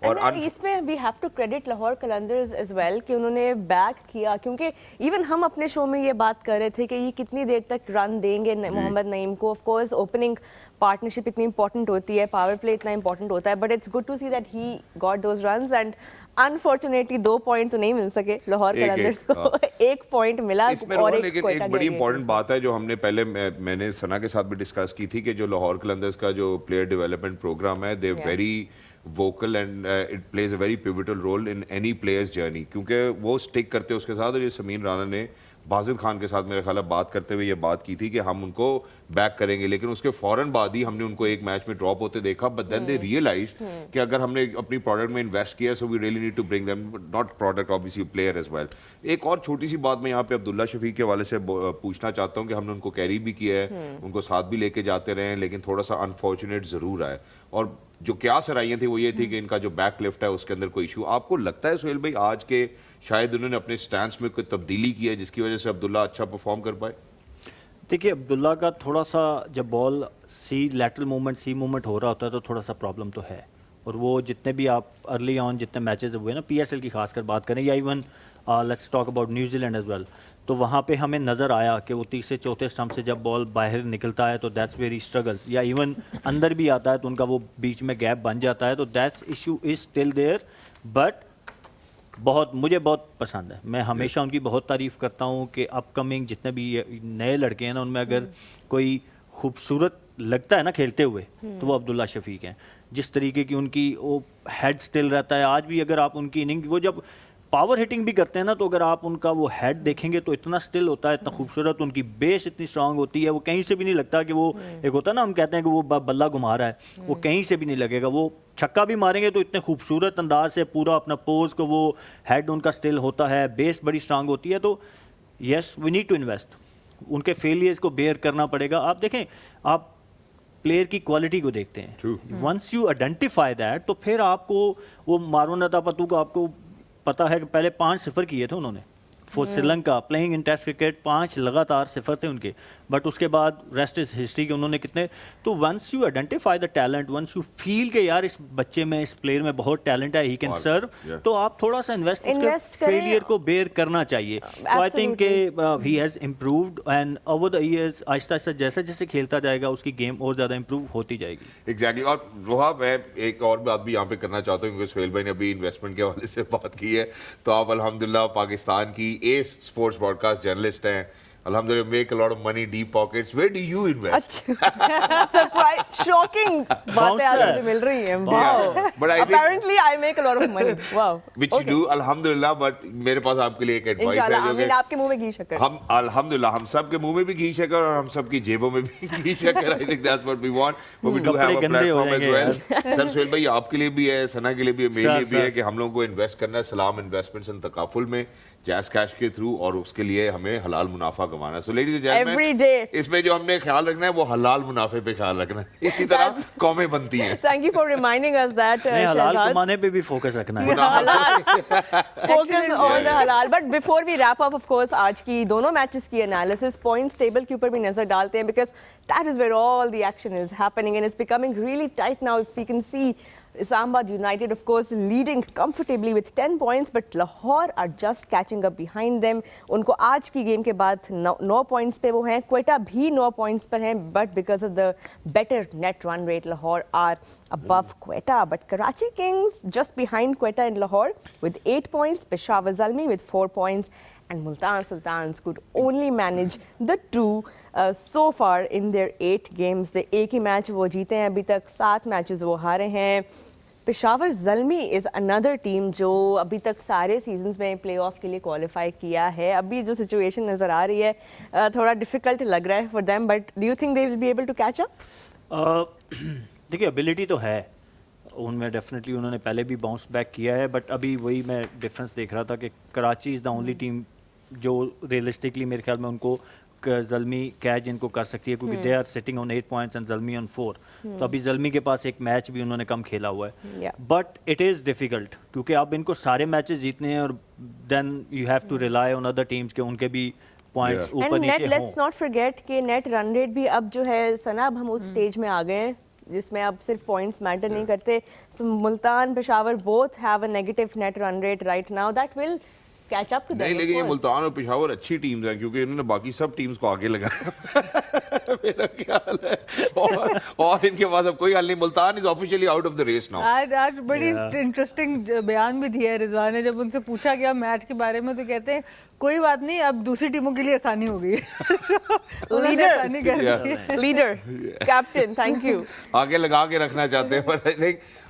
और इसमें we have to credit Lahore Qalandars as well कि उन्होंने बैक किया, क्योंकि इवन हम अपने शो में ये बात कर रहे थे कि ये कितनी देर तक रन देंगे मोहम्मद नईम को. ऑफ कोर्स ओपनिंग पार्टनरशिप इतनी इंपॉर्टेंट होती है, पावर प्ले इतना इंपॉर्टेंट होता है, but it's good to see that he got those runs. And unfortunately 2 point तो नहीं मिल सके लाहौर कलंदर्स को. 1 पॉइंट मिला. इसमें और लेकिन एक बड़ी इंपॉर्टेंट बात है जो हमने पहले मैंने सना के साथ भी डिस्कस की थी कि जो लाहौर कलंदर्स का जो प्लेयर डेवलपमेंट प्रोग्राम है, they very vocal and it plays a very pivotal role in any players journey, क्योंकि वो स्टिक करते हैं उसके साथ. और ये समीर राणा ने बाजिद खान के साथ मेरे ख्याल है बात करते हुए ये बात की थी कि हम उनको बैक करेंगे, लेकिन उसके फौरन बाद ही हमने उनको एक मैच में ड्रॉप होते देखा. बट देन दे रियलाइज कि अगर हमने अपनी प्रोडक्ट में इन्वेस्ट किया, so we really need to bring them not product obviously player as well. एक और छोटी सी बात मैं यहाँ पे अब्दुल्ला शफीक के वाले से पूछना चाहता हूँ कि हमने उनको कैरी भी किया है, उनको साथ भी लेके जाते रहे हैं, लेकिन थोड़ा सा अनफॉर्चुनेट जरूर है. और जो क्या सराइयाँ थी वो ये थी कि इनका जो बैक लिफ्ट है उसके अंदर कोई इशू. आपको लगता है सुहेल भाई आज के शायद उन्होंने अपने स्टैंस में कोई तब्दीली की है जिसकी वजह से अब्दुल्ला अच्छा परफॉर्म कर पाए? देखिए, अब्दुल्ला का थोड़ा सा जब बॉल लैटरल मूवमेंट हो रहा होता है तो थोड़ा सा प्रॉब्लम तो है. और वो जितने भी आप अर्ली ऑन जितने मैचेस हुए ना, PSL की खासकर बात करें या even let's talk about New Zealand as well, तो वहाँ पे हमें नज़र आया कि वो तीसरे चौथे स्टंप से जब बॉल बाहर निकलता है तो दैट्स वेरी स्ट्रगल्स, या इवन अंदर भी आता है तो उनका वो बीच में गैप बन जाता है. तो that's issue is still there. बट मुझे बहुत पसंद है. मैं हमेशा उनकी बहुत तारीफ़ करता हूँ कि अपकमिंग जितने भी नए लड़के हैं ना, उनमें अगर कोई खूबसूरत लगता है ना खेलते हुए तो वो अब्दुल्ला शफीक हैं. जिस तरीके की उनकी वो हेड स्टिल रहता है आज भी. अगर आप उनकी इनिंग वो जब पावर हिटिंग भी करते हैं ना, तो अगर आप उनका वो हेड देखेंगे तो इतना स्टिल होता है, इतना खूबसूरत. उनकी बेस इतनी स्ट्रांग होती है, वो कहीं से भी नहीं लगता कि वो एक होता है ना, हम कहते हैं कि वो बल्ला घुमा रहा है, वो कहीं से भी नहीं लगेगा. वो छक्का भी मारेंगे तो इतने खूबसूरत अंदाज से पूरा अपना पोज को वो हेड उनका स्टिल होता है, बेस बड़ी स्ट्रांग होती है. तो yes we need to invest. उनके फेलियर्स को बेयर करना पड़ेगा. आप देखें, आप प्लेयर की क्वालिटी को देखते हैं. True. Once you identify that तो फिर आपको वो मारून अतापतू को आपको पता है कि पहले 5-0 किए थे उन्होंने for Sri Lanka playing in test cricket. 5 लगातार 0 थे उनके, बट उसके बाद रेस्ट इज हिस्ट्री के उन्होंने कितने. तो once you identify the talent, once you feel के यार इस बच्चे में, इस प्लेयर में बहुत टैलेंट है, ही कैन सर्व, तो आप थोड़ा सा Invest इन्वेस्ट करें. फेलियर को बेयर करना चाहिए. तो I think he has improved and over the years Aahista Aahista जैसे जैसे खेलता जाएगा उसकी गेम और ज़्यादा इम्प्रूव होती जाएगी. एग्जैक्टली. और रोहा, मैं एक और बात भी यहाँ पे करना चाहता हूँ क्योंकि सुहेल भाई ने अभी इन्वेस्टमेंट के हवाले से बात की है. तो आप अल्हम्दुलिल्लाह पाकिस्तान की एस स्पोर्ट्स ब्रॉडकास्ट जर्नलिस्ट हैं. अल्हम्दुलिल्लाह make a lot of money, deep pockets. Where do you invest? Surprise, shocking बातें आज मुझे मिल रही हैं. Wow. But I think- Apparently I make a lot of money. Wow. Which you do, अल्हम्दुलिल्लाह. But मेरे पास आपके लिए एक एडवाइस है इंशाल्लाह. जो आमीन. कि आपके मुंह में घी शक्कर. हम अल्हम्दुलिल्लाह हम सब के मुंह में भी घी शक्कर और हम सब की जेबों में भी घी शक्कर. I think that's what we want, but we do कपड़े हैव अ गंदे हो प्लेटफॉर्म एज जाएंगे वेल. सर सुहेल भाई आपके लिए भी है, सना के लिए भी है, मेरे सर, लिए भी है सर. कि हम लोगों को इन्वेस्ट करना है सलाम इन्वेस्टमेंट्स एंड तकाफुल में जैज़ कैश के थ्रू, और उसके लिए हमें हलाल मुनाफा कमाना है. So ladies and Every gentleman, day. इसमें जो हमने ख्याल रखना है वो हलाल मुनाफे पे ख्याल रखना है. इसी तरह कौमें बनती हैं. Thank you for reminding us that, नहीं, हलाल Shehzad. कमाने पे भी फोकस रखना है. Focus on the halal. But before we wrap up, of course, आज की दोनों मैचेस की एनालिसिस पॉइंट्स टेबल के ऊपर भी नजर डालते हैं, because that is where all the action is happening and it's becoming really tight now. If we can see Islamabad United, of course, leading comfortably with 10 points, but Lahore are just catching up behind them. उनको आज की game के बाद 9 points पे वो हैं. क्वेटा भी 9 points पर हैं, but because of the better net run rate, Lahore are above Quetta. But Karachi Kings just behind Quetta and Lahore with 8 points. Peshawar Zalmi with 4 points. And Multan Sultans could only manage the 2 so far in their 8 games. The एक ही match वो जीते हैं अभी तक, 7 matches वो हारे हैं. Peshawar Zalmi is another team जो अभी तक सारे सीजन्स में प्ले ऑफ के लिए क्वालिफाई किया है. अभी जो सिचुएशन नज़र आ रही है थोड़ा डिफ़िकल्ट लग रहा है for them, but do you think they will be able to catch up? देखिए एबिलिटी तो है उनमें, डेफिनेटली उन्होंने पहले भी बाउंस बैक किया है, बट अभी वही मैं डिफरेंस देख रहा था कि Karachi is the only team जो रियलिस्टिकली मेरे ख्याल में उनको ज़ल्मी कैच इनको कर सकती है, क्योंकि they are sitting on 8 points and Zalmi on 4. तो अभी ज़ल्मी के पास एक मैच भी उन्होंने कम खेला हुआ है, बट इट इज़ डिफ़िकल्ट क्योंकि अब इनको सारे मैचेस जीतने हैं और then you have to rely on other teams के उनके भी पॉइंट्स ऊपर एंड नेट, नीचे लेट्स नॉट फॉरगेट कि नेट रन रेट भी अब जो है सना, अब हम उस स्टेज में आ गए हैं जिसमें अब सिर्फ पॉइंट्स मैटर नहीं करते. Multan Peshawar both have a negative net run rate right now. That will catch up to them. नहीं, लेकिन ये मुल्तान और पेशावर अच्छी टीम्स हैं क्योंकि इन्होंने बाकी सब टीम्स को आगे लगाया. मेरा ख्याल है. और इनके पास अब कोई हल नहीं. Multan is officially out of the race now. आज बड़ी इंटरेस्टिंग बयान भी दिया है रिजवान ने. जब उनसे पूछा गया मैच के बारे में तो कहते हैं कोई बात नहीं, अब दूसरी टीमों के लिए आसानी हो गई. Leader, captain, thank you. आगे लगा के रखना चाहते हैं. But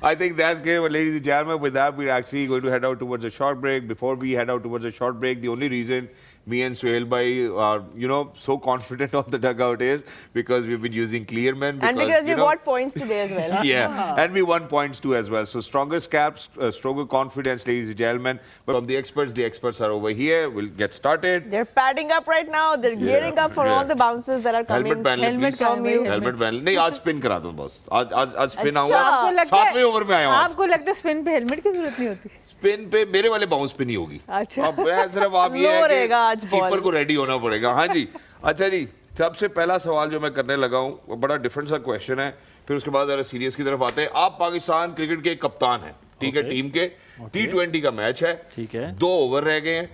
I think that's good. Well, ladies and gentlemen, with that we're actually going to head out towards a short break. Before we head out towards a short break, the only reason me and Suhail bhai are, you know, so confident on the dugout is because we've been using Clearman. And because you got points today as well. Yeah, and we won points too as well. So stronger scalps, stronger confidence, ladies and gentlemen. But from the experts are over here. We'll get started. They're padding up right now. They're gearing up for all the bounces that are coming. Helmet पहन ले, Helmet please. from you. Helmet पहन ले. नहीं, आज spin करा दूं बस. आज स्पिन अच्छा. आऊंगा. आपको लगता है 7वें ओवर में आया हूं आज. आपको लगता है स्पिन पे हेलमेट की जरूरत नहीं होती? स्पिन पे मेरे वाले बाउंस पे नहीं होगी. अच्छा. अब सिर्फ आप ये लो है रहेगा आज कि बॉल. कीपर को रेडी होना पड़ेगा. हाँ जी. अच्छा जी, सबसे पहला सवाल जो मैं करने लगा हूँ वो बड़ा डिफरेंट सा क्वेश्चन है, फिर उसके बाद जरा सीरियस की तरफ आते हैं. आप पाकिस्तान क्रिकेट के कप्तान हैं, ठीक है, टीम के. T20 का मैच है, ठीक है. 2 ओवर रह गए हैं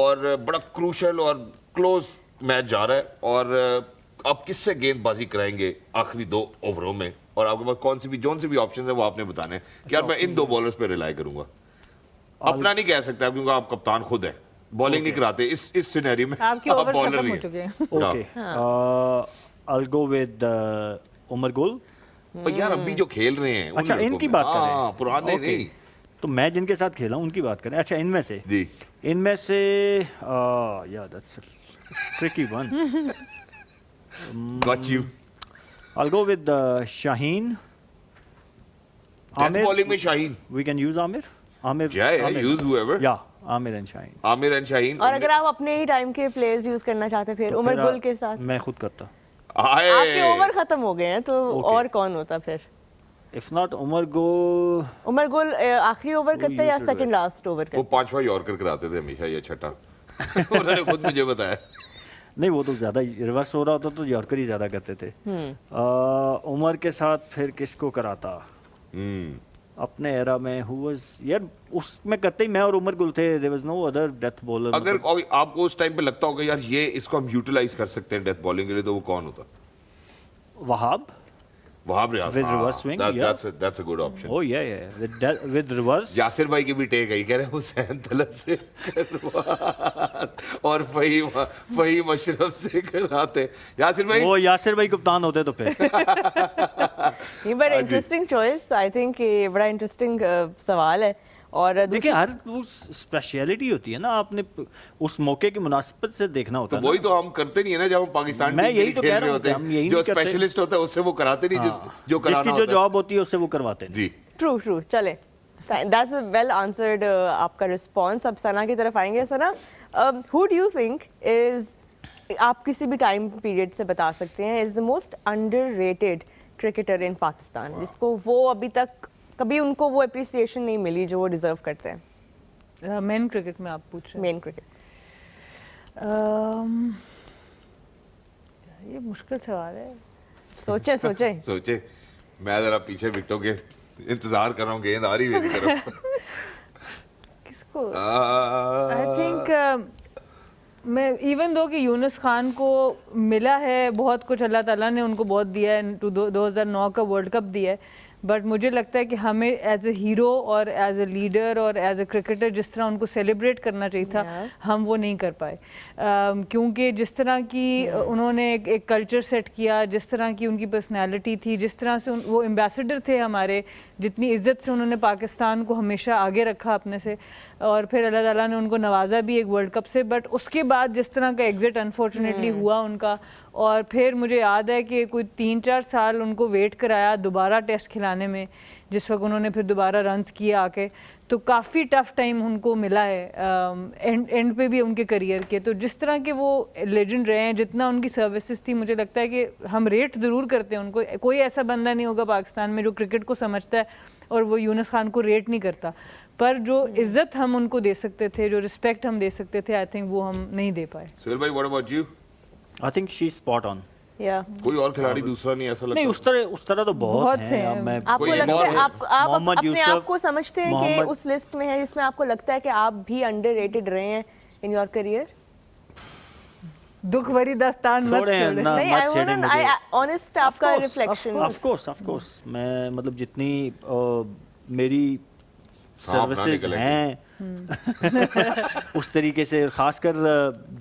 और बड़ा क्रूशल और क्लोज मैच जा रहा है. और आप किससे गेंदबाजी कराएंगे आखिरी 2 ओवरों में, और आपके पास कौन से भी ऑप्शन है वो आपने बताने हैं कि यार मैं इन 2 बॉलर्स पे रिलाई करूंगा. अपना नहीं कह सकता क्योंकि आप कप्तान खुद हैं, बॉलिंग नहीं कराते इस सिनेरियो में. आपके आप ओवर्स बॉलर खत्म हो नहीं चुके हैं. Okay, I'll go with Umar Gul. हैं. यार अभी जो खेल रहे हैं अच्छा, इनकी बात कर रहे हैं. पुराने Okay. नहीं. तो मैं जिनके साथ खेला हूं उनकी बात करें. अच्छा, इनमें से जी. yeah, that's a tricky one. Got you. I'll go with Shaheen. Death bowling में Shaheen. We can use Amir. Yeah, use whoever. Yeah, Amir and Shaheen. Aamir and Shaheen. और अगर आप अपने ही टाइम के प्लेयर्स यूज करना चाहते फिर तो उमर फिर गुल के साथ. मैं खुद करता. आपके ओवर खत्म हो गए हैं तो और कौन होता फिर? इफ नॉट उमर गुल, उमर गुल आखिरी ओवर करते हैं या सेकंड लास्ट ओवर वो करते 5वां यॉर्कर कराते थे हमेशा, ये छठा उन्होंने खुद मुझे बताया। नहीं वो तो ज़्यादा रिवर्स हो रहा होता तो यॉर्कर ही ज़्यादा करते थे। उमर के साथ फिर किसको कराता अपने एरा में? हु वाज यार उसमें करते ही मैं और उमर गुल थे, there was no other death bowler. अगर आपको उस टाइम पे लगता होगा यार ये इसको हम यूटिलाइज कर सकते हैं डेथ बॉलिंग के लिए, तो वो कौन होता? Wahab Wahab Riaz, With reverse swing, yeah. that's a good option. Oh yeah, yeah. With reverse. Yasir भाई की भी टेक है, कह रहे हैं हुसैन तलत से करवा और फहीम अशरफ से कराते। यासिर भाई, वो यासिर भाई कप्तान होते तो फिर। नहीं, but interesting choice, I think ये बड़ा इंटरेस्टिंग सवाल है। और देखिए हर वो स्पेशलिटी होती है ना, आपने उस मौके की मुनासिबत से देखना होता तो है ना। वही तो हम करते नहीं है ना, जब हम पाकिस्तान मैं टीम के यही लिए तो खेल कह रहे रहा हूँ होते कि हम हैं, यही जो नहीं करते। स्पेशलिस्ट होता है उससे वो कराते नहीं, जो कराना जिसकी जो होता है। जॉब होती है उससे वो करवाते हैं। जी ट्रू चले, दैट्स अ वेल आंसर्ड आपका रिस्पॉन्स। अब सना की तरफ आएंगे। Sana, who do you think is, आप किसी भी टाइम पीरियड से बता सकते हैं, is the most underrated cricketer in Pakistan, जिसको वो अभी तक कभी उनको वो अप्रिसिएशन नहीं मिली जो वो डिजर्व करते हैं मेन क्रिकेट में आप पूछ रहे हैं? Main cricket? ये मुश्किल सवाल है। सोचे सोचे, मैं जरा पीछे विकेटों के इंतजार कर रहा हूँ, गेंद आ रही है मेरी तरफ। किसको? आई थिंक मैं इवन दो कि यूनुस खान को मिला है बहुत कुछ, अल्लाह ताला ने उनको बहुत दिया है, 2009 का वर्ल्ड कप दिया है, बट मुझे लगता है कि हमें एज ए हीरो और एज ए लीडर और एज ए क्रिकेटर जिस तरह उनको सेलिब्रेट करना चाहिए था, हम वो नहीं कर पाए। क्योंकि जिस तरह की उन्होंने एक कल्चर सेट किया, जिस तरह की उनकी पर्सनैलिटी थी, जिस तरह से वो एम्बेसडर थे हमारे, जितनी इज्जत से उन्होंने पाकिस्तान को हमेशा आगे रखा अपने से, और फिर अल्लाह ताला ने उनको नवाजा भी एक वर्ल्ड कप से, बट उसके बाद जिस तरह का एग्जिट अनफॉर्चुनेटली हुआ उनका, और फिर मुझे याद है कि कोई 3-4 साल उनको वेट कराया दोबारा टेस्ट खिलाने में, जिस वक्त उन्होंने फिर दोबारा रन्स किए आके, तो काफ़ी टफ टाइम उनको मिला है एंड पे भी उनके करियर के। तो जिस तरह के वो लेजेंड रहे हैं, जितना उनकी सर्विसेज थी, मुझे लगता है कि हम रेट ज़रूर करते हैं उनको। कोई ऐसा बंदा नहीं होगा पाकिस्तान में जो क्रिकेट को समझता है और वो यूनुस खान को रेट नहीं करता, पर जो इज्जत हम उनको दे सकते थे, जो रिस्पेक्ट हम दे सकते थे, आई थिंक वो हम नहीं दे पाए। सुहेल भाई, what about you? I think she is spot on. या कोई और खिलाड़ी दूसरा नहीं ऐसा लगता? नहीं उस तरह तो बहुत से हैं। हैं। अब मैं आपको कोई लगता और है है? आप मोहम्मद अपने आप यूसुफ, को समझते हैं कि मोहम्मद- उस लिस्ट में है जिसमें आपको लगता है कि आप भी अंडररेटेड रहे हैं इन योर करियर? दुख भरी दास्तान मत थोड़े हैं छोड़ो। ना, नहीं, मत आई छेड़े वांट मुझे। ऑनेस्ट आपका रिफ्लेक्शन। ऑफ कोर्स मैं मतलब जितनी मेरी सांप ना सर्विसेज निकले। हैं उस तरीके से, खासकर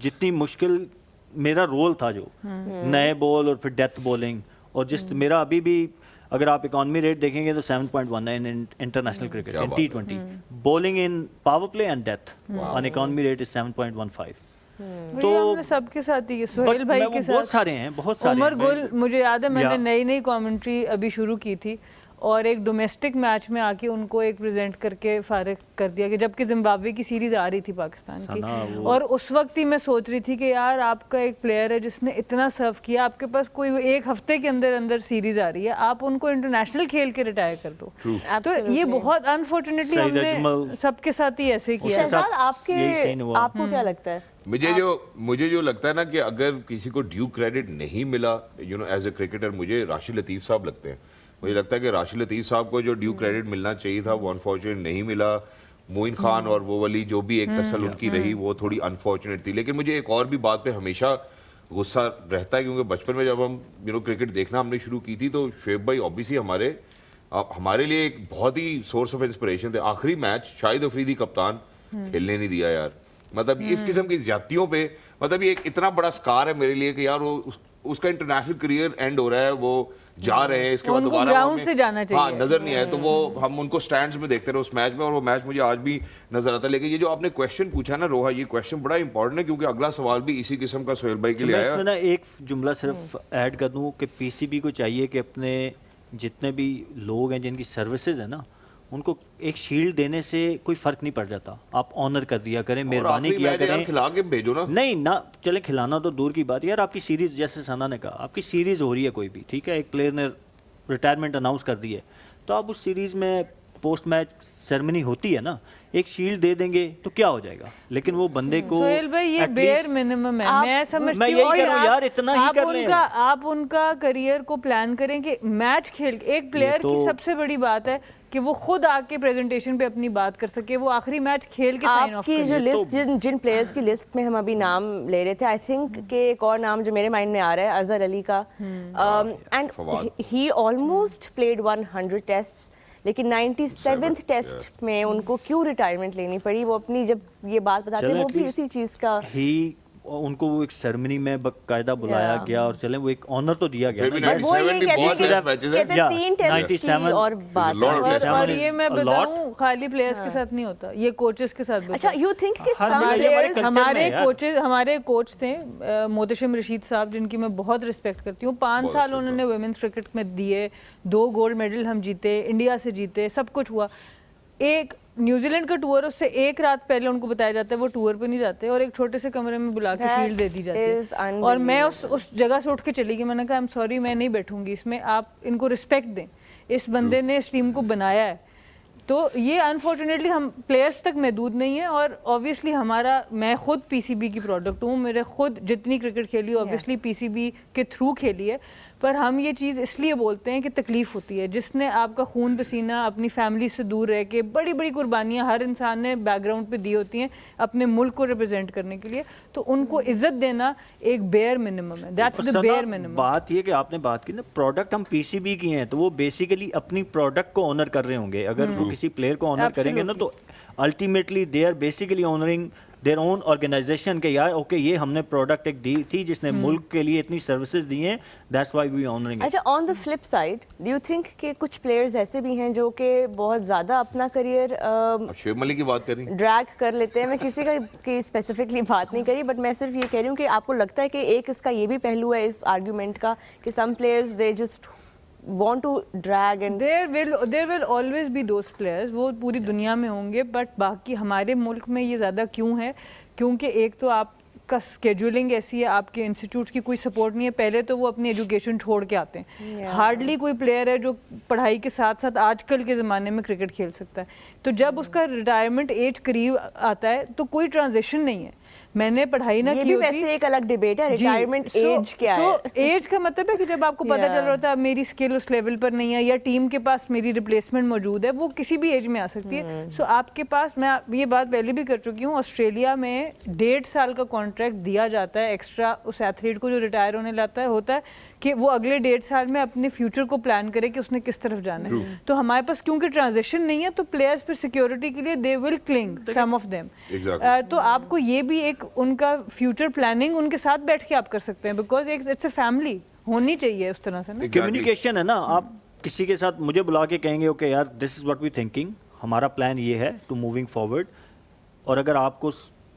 जितनी मुश्किल मेरा रोल था, जो नए बॉल और फिर डेथ बॉलिंग, और जिस मेरा अभी भी अगर आप इकोनॉमी रेट देखेंगे तो 7.1 है इन इंटरनेशनल क्रिकेट, क्या इन बात है। T20 bowling in power play and death on economy rate is 7.15। तो हमने सबके साथ ही, सोहेल भाई के साथ बहुत सारे हैं, बहुत सारे उमर हैं। गुल, मुझे याद है मैंने या- नई कमेंट्री अभी शुरू की थी और एक डोमेस्टिक मैच में आके उनको एक प्रेजेंट करके फारिग कर दिया, कि जबकि जिम्बाब्वे की सीरीज आ रही थी पाकिस्तान की, और उस वक्त ही मैं सोच रही थी कि यार आपका एक प्लेयर है जिसने इतना सर्व किया, आपके पास कोई एक हफ्ते के अंदर अंदर सीरीज आ रही है, आप उनको इंटरनेशनल खेल के रिटायर कर दो। तो ये बहुत अनफॉर्चुनेटली सईद हमने अजमल- सबके साथ ही ऐसे किया है। शहजाद, साथ यही सीन हुआ। आपको क्या लगता है? मुझे जो लगता है ना कि अगर किसी को ड्यू क्रेडिट नहीं मिला, एज ए क्रिकेटर, मुझे राशिद लतीफ़ साहब लगते हैं। मुझे लगता है कि राशिद लतीफ़ साहब को जो ड्यू क्रेडिट मिलना चाहिए था वो अनफॉर्चुनेट नहीं मिला। मोइन खान और वो वाली जो भी एक तसल उनकी रही वो थोड़ी अनफॉर्चुनेट थी। लेकिन मुझे एक और भी बात पे हमेशा गुस्सा रहता है, क्योंकि बचपन में जब हम क्रिकेट देखना हमने शुरू की थी तो शुएब भाई ऑब्वियसली हमारे लिए एक बहुत ही सोर्स ऑफ इंस्पिरेशन थे। आखिरी मैच शाहिद अफरीदी कप्तान खेलने नहीं दिया यार, मतलब इस किस्म की ज्यादतियों पे, मतलब ये एक इतना बड़ा स्कार है मेरे लिए कि यार वो उसका इंटरनेशनल करियर एंड हो रहा है, वो जा रहे हैं, इसके बाद उनको दोबारा ग्राउंड हमें- से जाना चाहिए। हाँ, नजर नहीं आया, तो वो हम उनको स्टैंड्स में देखते रहे उस मैच में, और वो मैच मुझे आज भी नजर आता है। लेकिन ये जो आपने क्वेश्चन पूछा ना रोहा, ये क्वेश्चन बड़ा इंपॉर्टेंट है, क्योंकि अगला सवाल भी इसी किस्म का सोहेल भाई के लिए मैं आया। इसमें ना एक जुमला सिर्फ ऐड कर दूं कि पीसीबी को चाहिए कि अपने जितने भी लोग हैं जिनकी सर्विसेज है ना, ان کو ایک شیلڈ دینے سے کوئی فرق نہیں پڑ جاتا. آپ آنر کر دیا کریں, مہربانی کیا کریں. کھلا کے بھیجو نا. نہیں نہ چلے کھلانا تو دور کی بات. یار آپ کی سیریز, جیسے ثنا نے کہا, آپ کی سیریز ہو رہی ہے کوئی بھی, ٹھیک ہے, ایک پلیئر نے ریٹائرمنٹ اناؤنس کر دی ہے, تو آپ اس سیریز میں پوسٹ میچ سیرمنی ہوتی ہے نا, ایک شیلڈ دے دیں گے تو کیا ہو جائے گا. لیکن وہ بندے کو سہیل بھائی یہ بیئر منیمم ہے, میں سمجھتی میں ہوں. یہی کہہ رہا ہوں یار, اتنا ہی کر لیں. آپ ان کا کریئر کو پلان کریں کہ میچ کھیل, ایک پلیئر کی سب سے بڑی بات ہے کہ وہ خود آ کے پریزنٹیشن پہ اپنی بات کر سکے, وہ آخری میچ کھیل کے سائن آف آپ کی جو لسٹ, جن پلیئرز کی لسٹ میں ہم ابھی نام لے رہے تھے, آئی تھنک کہ ایک اور نام جو میرے مائنڈ میں آ رہا ہے اظہر علی کا, and he almost played 100 test, لیکن 97th ٹیسٹ میں ان کو کیوں ریٹائرمنٹ لینی پڑی. وہ اپنی جب یہ بات بتاتے ہیں وہ بھی اسی چیز کا, ان کو وہ ایک سیرمنی میں باقاعدہ بلایا گیا اور چلیں وہ ایک آنر تو دیا گیا. اور یہ میں بتاؤں خالی پلیئرز کے ساتھ نہیں ہوتا, یہ کوچز کے ساتھ. اچھا یو تھنک کہ ہمارے کوچ تھے محتشم رشید صاحب, جن کی میں بہت رسپیکٹ کرتی ہوں. 5 سال انہوں نے ویمنس کرکٹ میں دیے, 2 گولڈ میڈل ہم جیتے, انڈیا سے جیتے, سب کچھ ہوا. ایک نیوزی لینڈ کا ٹور, اس سے ایک رات پہلے ان کو بتایا جاتا ہے وہ ٹور پہ نہیں جاتے, اور ایک چھوٹے سے کمرے میں بلا کے شیلڈ دے دی جاتی ہے. اور میں اس جگہ سے اٹھ کے چلی گئی, میں نے کہا ایم سوری, میں نہیں بیٹھوں گی اس میں, آپ ان کو رسپیکٹ دیں, اس بندے نے اس ٹیم کو بنایا ہے. تو یہ انفارچونیٹلی ہم پلیئرس تک محدود نہیں ہیں, اور اوبیسلی ہمارا, میں خود پی سی بی کی پروڈکٹ ہوں, میرے خود جتنی کرکٹ کھیلی اوبیسلی پی سی بی کے تھرو کھیلی ہے, پر ہم یہ چیز اس لیے بولتے ہیں کہ تکلیف ہوتی ہے. جس نے آپ کا خون پسینہ اپنی فیملی سے دور رہ کے, بڑی بڑی قربانیاں ہر انسان نے بیک گراؤنڈ پہ دی ہوتی ہیں اپنے ملک کو ریپرزینٹ کرنے کے لیے, تو ان کو عزت دینا ایک بیئر منیمم ہے. That's the bare minimum. بات یہ کہ آپ نے بات کی نا, پروڈکٹ ہم پی سی بی کی ہیں, تو وہ بیسیکلی اپنی پروڈکٹ کو آنر کر رہے ہوں گے. اگر وہ کسی پلیئر کو آنر کریں گے نا, تو ultimately they are basically honouring their own organization کہ یار اوکے یہ ہم نے پروڈکٹ ایک دی تھی جس نے ملک کے لیے اتنی سروسز دی ہیں, that's why we honoring it. اچھا on the flip side do you think کہ کچھ پلیئرز ایسے بھی ہیں جو کہ بہت زیادہ اپنا کریئر شعیب ملک کی بات کر رہی ڈریگ کر لیتے ہیں, میں کسی کی اسپیسیفکلی بات نہیں کری, بٹ میں صرف یہ کہہ رہی ہوں کہ آپ کو لگتا ہے کہ ایک اس کا یہ بھی پہلو ہے اس آرگیومنٹ کا کہ some players they just want to drag and there will always be those players, وہ پوری دنیا میں ہوں گے, بٹ باقی ہمارے ملک میں یہ زیادہ کیوں ہے, کیونکہ ایک تو آپ کا اسکیجولنگ ایسی ہے, آپ کے انسٹیٹیوٹ کی کوئی سپورٹ نہیں ہے. پہلے تو وہ اپنی ایجوکیشن چھوڑ کے آتے ہیں, ہارڈلی کوئی پلیئر ہے جو پڑھائی کے ساتھ ساتھ آج کل کے زمانے میں کرکٹ کھیل سکتا ہے. تو جب اس کا ریٹائرمنٹ ایج قریب آتا ہے تو کوئی ٹرانزیشن نہیں ہے. میں نے پڑھائی نہ کی ہوتی, ویسے ایک الگ ڈیبیٹ ہے ریٹائرمنٹ ایج کیا ہے. ایج کا مطلب ہے کہ جب آپ کو پتہ چل رہا ہوتا ہے میری اسکل اس لیول پر نہیں ہے, یا ٹیم کے پاس میری ریپلیسمنٹ موجود ہے, وہ کسی بھی ایج میں آ سکتی ہے. سو آپ کے پاس, میں یہ بات پہلے بھی کر چکی ہوں, آسٹریلیا میں 1.5 سال کا کانٹریکٹ دیا جاتا ہے ایکسٹرا اس ایتھلیٹ کو جو ریٹائر ہونے لاتا ہے, ہوتا ہے کہ وہ اگلے 1.5 سال میں اپنے فیوچر کو پلان کرے کہ اس نے کس طرف جانا ہے. تو ہمارے پاس کیونکہ ٹرانزیشن نہیں ہے, تو پلیئرز پھر سیکیورٹی کے لیے دے ول کلنگ سم آف دیم. تو آپ کو یہ بھی ایک ان کا فیوچر پلاننگ ان کے ساتھ بیٹھ کے آپ کر سکتے ہیں, بیکاز اٹس اے فیملی ہونی چاہیے اس طرح سے نا. کمیونیکیشن ہے نا, آپ کسی کے ساتھ مجھے بلا کے کہیں گے اوکے یار دس از واٹ وی تھنکنگ, ہمارا پلان یہ ہے ٹو موونگ فارورڈ, اور اگر آپ کو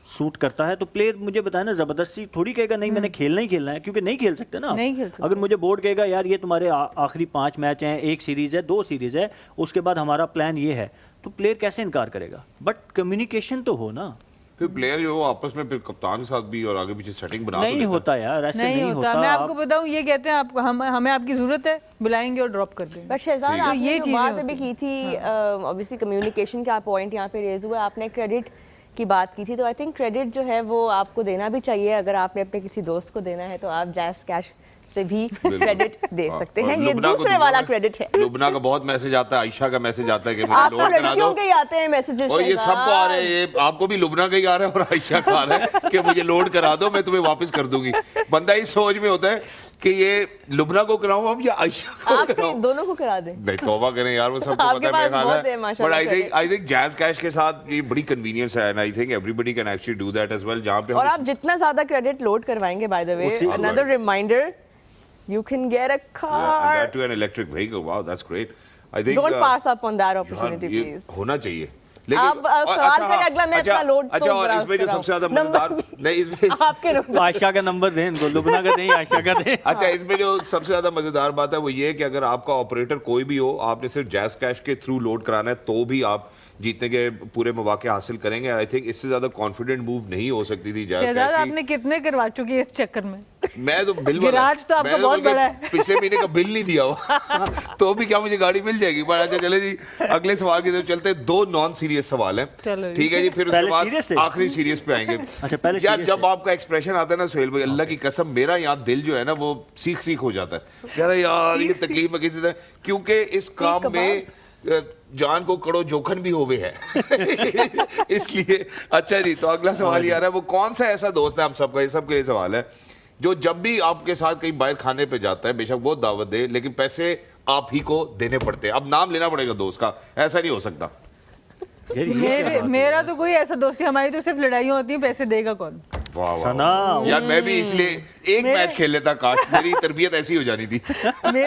سوٹ کرتا ہے تو پلیئر مجھے بتائے نا, زبردستی تھوڑی کہے گا نہیں میں نے کھیلنا ہی کھیلنا ہے, کیونکہ نہیں کھیل سکتے نا. اگر مجھے بورڈ کہے گا یار یہ تمہارے آخری 5 میچ ہیں, 1 سیریز ہے, 2 سیریز ہے, اس کے بعد ہمارا پلان یہ ہے, تو پلیئر کیسے انکار کرے گا. بٹ کمیونیکیشن تو ہو نا, پھر پلیئر جو آپس میں پھر کپتان کے ساتھ بھی اور آگے پیچھے سیٹنگ بنا نہیں ہوتا یار, ایسے نہیں ہوتا. میں آپ کو بتاؤں, یہ کہتے ہیں ہمیں آپ کی ضرورت ہے, بلائیں گے اور ڈراپ کر دیں گے. بٹ شہزاد آپ نے جو بات ابھی کی تھی, اوبیسلی کمیونیکیشن کا پوائنٹ یہاں پہ ریز ہوا, آپ نے کریڈٹ کی بات کی تھی, تو آئی تھنک کریڈٹ جو ہے وہ آپ کو دینا بھی چاہیے. اگر آپ نے اپنے کسی دوست کو دینا ہے تو آپ جیز کیش سے بھی کریڈٹ دے سکتے ہیں, یہ دوسرے والا کریڈٹ ہے. لبنہ کا بہت میسج آتا ہے, عائشہ کا میسج آتا ہے کہ مجھے لوڈ کرا دو, کے آتے ہیں میسیجز, اور یہ سب کو آ رہے ہیں, یہ آپ کو بھی لبنہ کا ہی آ رہا ہے اور عائشہ کا آ رہا ہے کہ مجھے لوڈ کرا دو, میں تمہیں واپس کر دوں گی. بندہ اس سوچ میں ہوتا ہے کہ یہ لبنہ کو کراؤں اب یا عائشہ کو کراؤں, آپ دونوں کو کرا دیں. نہیں توبہ کریں یار, وہ سب کو پتہ ہے میرے خیال ہے. But I think Jazz Cash کے ساتھ یہ بڑی کنوینئنس ہے, and I think everybody can actually do that as well. جہاں پہ اور آپ جتنا زیادہ کریڈٹ لوڈ کروائیں گے, by the way another reminder, you can get a car. And that to an electric vehicle. Wow, that's great. I think don't pass up on that opportunity, please. ہونا چاہیے आप सवाल करें, अगला मैं अपना लोड अच्छा, और इसमें जो सबसे ज्यादा मजेदार नहीं, इसमें आपके नंबर आयशा का नंबर दें इनको, लुबना का दें, आयशा का दें। अच्छा, इसमें जो सबसे ज्यादा मजेदार बात है वो ये है कि अगर आपका ऑपरेटर कोई भी हो, आपने सिर्फ जैज कैश के थ्रू लोड कराना है तो भी आप जीतने के पूरे मौके हासिल करेंगे। आई थिंक इससे ज्यादा कॉन्फिडेंट मूव नहीं हो सकती थी जैज शहजाद कैश आपने कितने करवा चुकी है इस चक्कर में? मैं तो बिल गिराज तो आपका बहुत बड़ा है। पिछले महीने का बिल नहीं दिया हुआ तो भी क्या मुझे गाड़ी मिल जाएगी। पर अच्छा चले जी, अगले सवाल की तरफ चलते हैं। 2 नॉन सीरियस सवाल हैं, चलो जी। ठीक है जी, फिर उसके पहले बाद serious थे? आखिरी सीरियस पे आएंगे। अच्छा, पहले यार serious जब थे। आपका एक्सप्रेशन आता है ना सोहेल भाई, अल्लाह की कसम मेरा यहाँ दिल जो है ना वो सीख सीख हो जाता है। यार यार ये तकलीफ में किसी तरह, क्योंकि इस काम में जान को कड़ो जोखन भी होवे है इसलिए। अच्छा जी, तो अगला सवाल ये आ रहा है, वो कौन सा ऐसा दोस्त है, हम सबका, ये सबके लिए सवाल है, जो जब भी आपके साथ कहीं बाहर खाने पे जाता है, बेशक वो दावत दे लेकिन पैसे आप ही को देने पड़ते हैं। अब नाम लेना पड़ेगा दोस्त का, ऐसा नहीं हो सकता। यार, ये मेरा तो कोई ऐसा दोस्त है, हमारी तो सिर्फ लड़ाइयाँ होती हैं, पैसे देगा कौन? वाह वाह सना, यार मैं भी इसलिए एक मैच खेल लेता, काश मेरी तरबियत ऐसी हो जानी थी।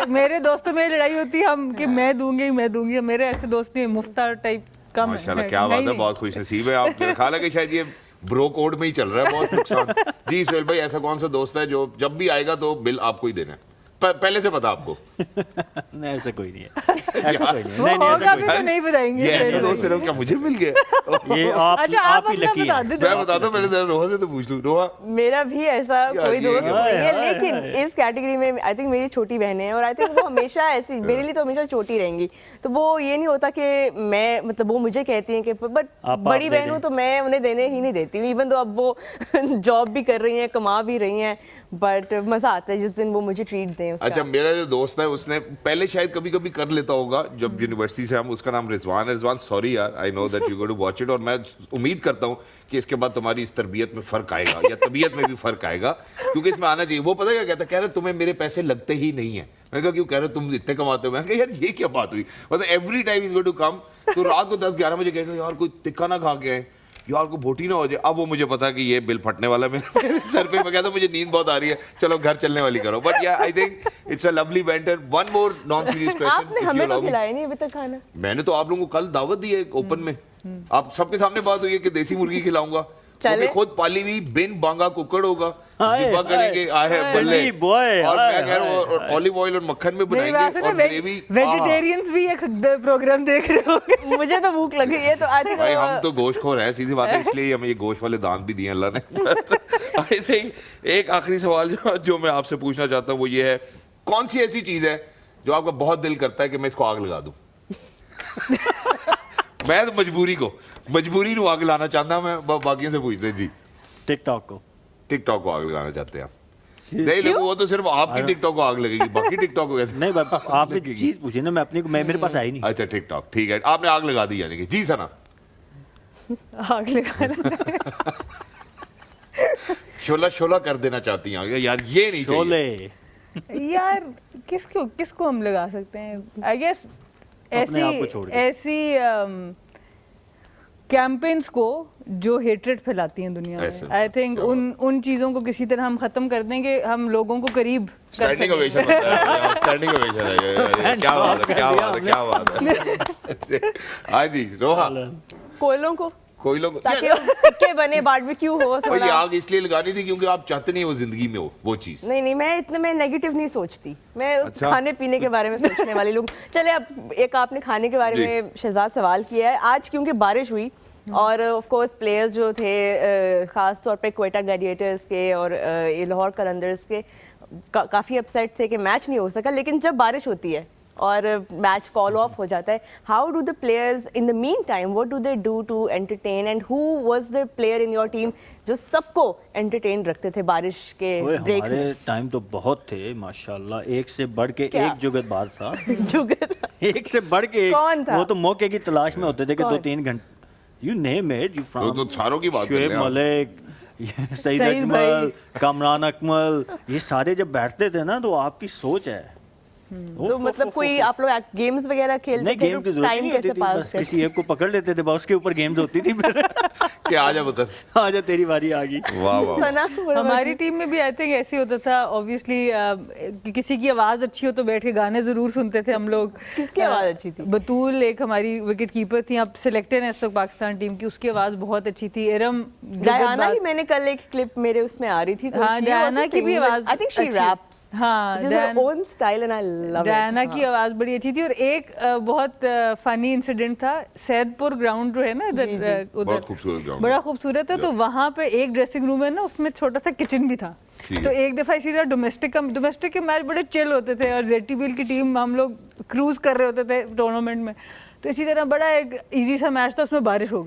मेरे दोस्तों में लड़ाई होती है हम कि मैं दूंगी, मेरे ऐसे दोस्त नहीं, मुफ्तार टाइप कम है। माशाल्लाह, क्या बात है, नहीं। बहुत खुश नसीब है आप। मेरा ख्याल है कि शायद ये ब्रो कोड में ही चल रहा है, बहुत नुकसान। जी सोहेल भाई, ऐसा कौन सा दोस्त है जो जब भी आएगा तो बिल आपको ही देना है? पहले से पता आपको? नहीं, ऐसा कोई नहीं है, ऐसा कोई नहीं है। वो नहीं, नहीं, होगा ऐसा भी कोई तो नहीं बताएंगे। ये ऐसा दोस्त सिर्फ क्या मुझे मिल गया? नहीं। ये आप अच्छा, आप ही अपना लकी बता हैं। दे मैं बताता हूँ, पहले जरा रोहा से तो पूछ लूँ। रोहा, मेरा भी ऐसा यार कोई ये- दोस्त नहीं है, हाय, लेकिन इस कैटेगरी में आई थिंक मेरी छोटी बहनें हैं और आई थिंक वो हमेशा ऐसी मेरे लिए तो हमेशा छोटी रहेंगी। तो वो ये नहीं होता कि मैं, मतलब वो मुझे कहती हैं कि बट आप बड़ी दे बहन हूँ दें। तो मैं उन्हें देने ही नहीं देती हूँ, इवन तो अब वो जॉब भी कर रही हैं, कमा भी रही हैं, बट मजा आता है जिस दिन वो मुझे ट्रीट दें उसका। अच्छा, मेरा जो दोस्त है उसने पहले शायद कभी कभी कर लेता होगा जब यूनिवर्सिटी से हम, उसका नाम रिजवान है। रिजवान, सॉरी यार, I know that you go to watch it, और मैं उम्मीद करता हूँ कि इसके बाद तुम्हारी इस तरबियत में फर्क आएगा या तबीयत में भी फर्क आएगा, क्योंकि इसमें आना चाहिए। वो पता क्या कहता, कह रहे तुम्हें मेरे पैसे लगते ही नहीं है। मैंने कहा क्यों? कह रहे तुम इतने कमाते हो। मैंने कहा यार ये क्या बात हुई, मतलब every time is going to come. तो रात को 10-11 बजे कहेगा यार कोई तिक्का ना खा के आए, यार को बोटी ना हो जाए। अब वो मुझे पता है कि ये बिल फटने वाला है मेरे सर पे। मैं कहता हूँ मुझे नींद बहुत आ रही है, चलो घर चलने वाली करो। बट या I think it's a lovely banter. One more non serious आपने हमें तो क्वेश्चन। खिलाया नहीं अभी तक खाना। मैंने तो आप लोगों को कल दावत दी है ओपन में, आप सबके सामने बात हुई है कि देसी मुर्गी खिलाऊंगा, वो भी चले। खुद पाली हुई बिन बांगा कुकड़ होगा, हाय, जिबा करेंगे, आए हैं बल्ले। बल्ली बॉय, और हाय, मैं कह रहा हूँ हाय, ऑलिव ऑयल और मक्खन में मेरी बात बनाएंगे सुनो, और ग्रेवी। वेजिटेरियंस भी ये प्रोग्राम देख रहे होंगे। मुझे तो भूख लगी है, तो आई थिंक भाई हम तो गोश्तखोर हैं, सीधी बात है, इसलिए हमें ये गोश्त वाले दांत भी दिए अल्लाह ने। आई थिंक एक आखिरी सवाल जो मैं आपसे पूछना चाहता हूँ वो ये है, कौन सी ऐसी चीज है जो आपका बहुत दिल करता है कि मैं इसको आग लगा दूं? मैं तो मजबूरी को आग लाना चाहता, मैं बाकियों से पूछते हैं जी। टिकटॉक को। टिकटॉक को आग लगाना चाहते हैं आप? नहीं लोग, वो तो सिर्फ आपकी टिकटॉक को आग लगेगी, बाकी टिकटॉक को कैसे? नहीं बाबा, आपने लगेगी? चीज पूछी ना, मैं अपनी को, मैं मेरे पास आई नहीं। अच्छा टिकटॉक, ठीक है, आपने आग लगा दी यानी कि। जी सना, आग लगाना। शोला कर देना चाहती हैं यार, ये नहीं चाहिए। शोले। यार किसको हम लगा सकते हैं? आई गेस अपने आप को छोड़ के। ऐसी कैंपेन्स को जो हेट्रेड फैलाती हैं दुनिया ऐसे। में। आई थिंक क्या उन चीज़ों को किसी तरह हम ख़त्म कर दें कि हम लोगों को करीब कर स्टैंडिंग सकें। ओवेशन होता है, स्टैंडिंग ओवेशन है ये, क्या बात है, क्या बात है, क्या बात है। हाँ जी रोहा, कोयलों को, कोई लोग ताकि टिक्के बने, बारबेक्यू हो और ये थोड़ा। आग इसलिए लगानी थी क्योंकि आप चाहते नहीं वो जिंदगी में हो वो चीज। नहीं मैं नेगेटिव नहीं सोचती, मैं अच्छा। खाने पीने के बारे में सोचने वाली लोग। चले अब एक आपने खाने के बारे जी। में शहजाद सवाल किया है। आज क्योंकि बारिश हुई और ऑफ कोर्स प्लेयर्स जो थे खास तौर पे क्वेटा ग्लैडिएटर्स के और ये लाहौर कलंदर्स के काफ़ी अपसेट थे कि मैच नहीं हो सका। लेकिन जब बारिश होती है और मैच कॉल ऑफ हो जाता है, how do the players in the meantime, what do they do to entertain, and who was the player in your team जो सबको एंटरटेन रखते थे बारिश के ओए, ब्रेक में? हमारे टाइम तो बहुत थे माशाल्लाह, एक से बढ़ के क्या? एक जुगतबाज था। जुगत एक से बढ़ के एक। कौन था? वो तो मौके की तलाश में होते थे कि कौन? 2-3 घंटे, यू नेम इट, यू वो तो सारों की बात कर रहे शुएब हैं आप। मलिक, सईद सईद अजमल, कामरान अकमल, ये सारे जब बैठते थे ना तो आपकी सोच है तो मतलब कोई आप लोग गेम्स वगैरह खेलते नहीं, थे गेम की तो जरूरत टाइम नहीं कैसे होती थी, पास बस थे? किसी एक को पकड़ लेते थे, बस उसके ऊपर गेम्स होती थी फिर कि आ जा पुत्र, आजा तेरी बारी आ गई। वाह वाह। सना what about हमारी you? टीम में भी आई थिंक ऐसे होता था ऑब्वियसली किसी की आवाज़ अच्छी हो तो बैठ के गाने ज़रूर सुनते थे हम लोग। किसकी आवाज़ अच्छी थी? बतूल एक हमारी विकेट कीपर थी, अब सिलेक्टेड है इस वक्त पाकिस्तान टीम की, उसकी आवाज़ बहुत अच्छी थी। इरम डायना की मैंने कल एक क्लिप मेरे उसमें आ रही थी तो हाँ, डायना की भी आवाज़ आई थिंक शी अच्छी- रैप्स, हाँ, she's her Diana- own style and I love it. Diana की आवाज़ बड़ी अच्छी थी। और एक बहुत फनी इंसिडेंट था, सैदपुर ग्राउंड जो है ना जी, जी। इधर बहुत उधर खूबसूरत ग्राउंड, बड़ा खूबसूरत है। तो वहाँ पे एक ड्रेसिंग रूम है ना, उसमें छोटा सा किचन भी था। ठीक तो है। एक दफ़ा इसी तरह डोमेस्टिक के मैच बड़े चिल होते थे और ZTBL की टीम हम लोग क्रूज कर रहे होते थे टूर्नामेंट में। तो इसी तरह बड़ा एक इजी सा मैच था, उसमें बारिश हो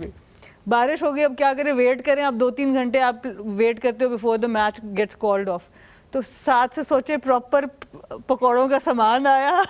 गई। अब क्या करें, वेट करें, अब 2-3 घंटे आप वेट करते हो before the match gets called off. तो साथ से सोचे प्रॉपर पकौड़ों का सामान आया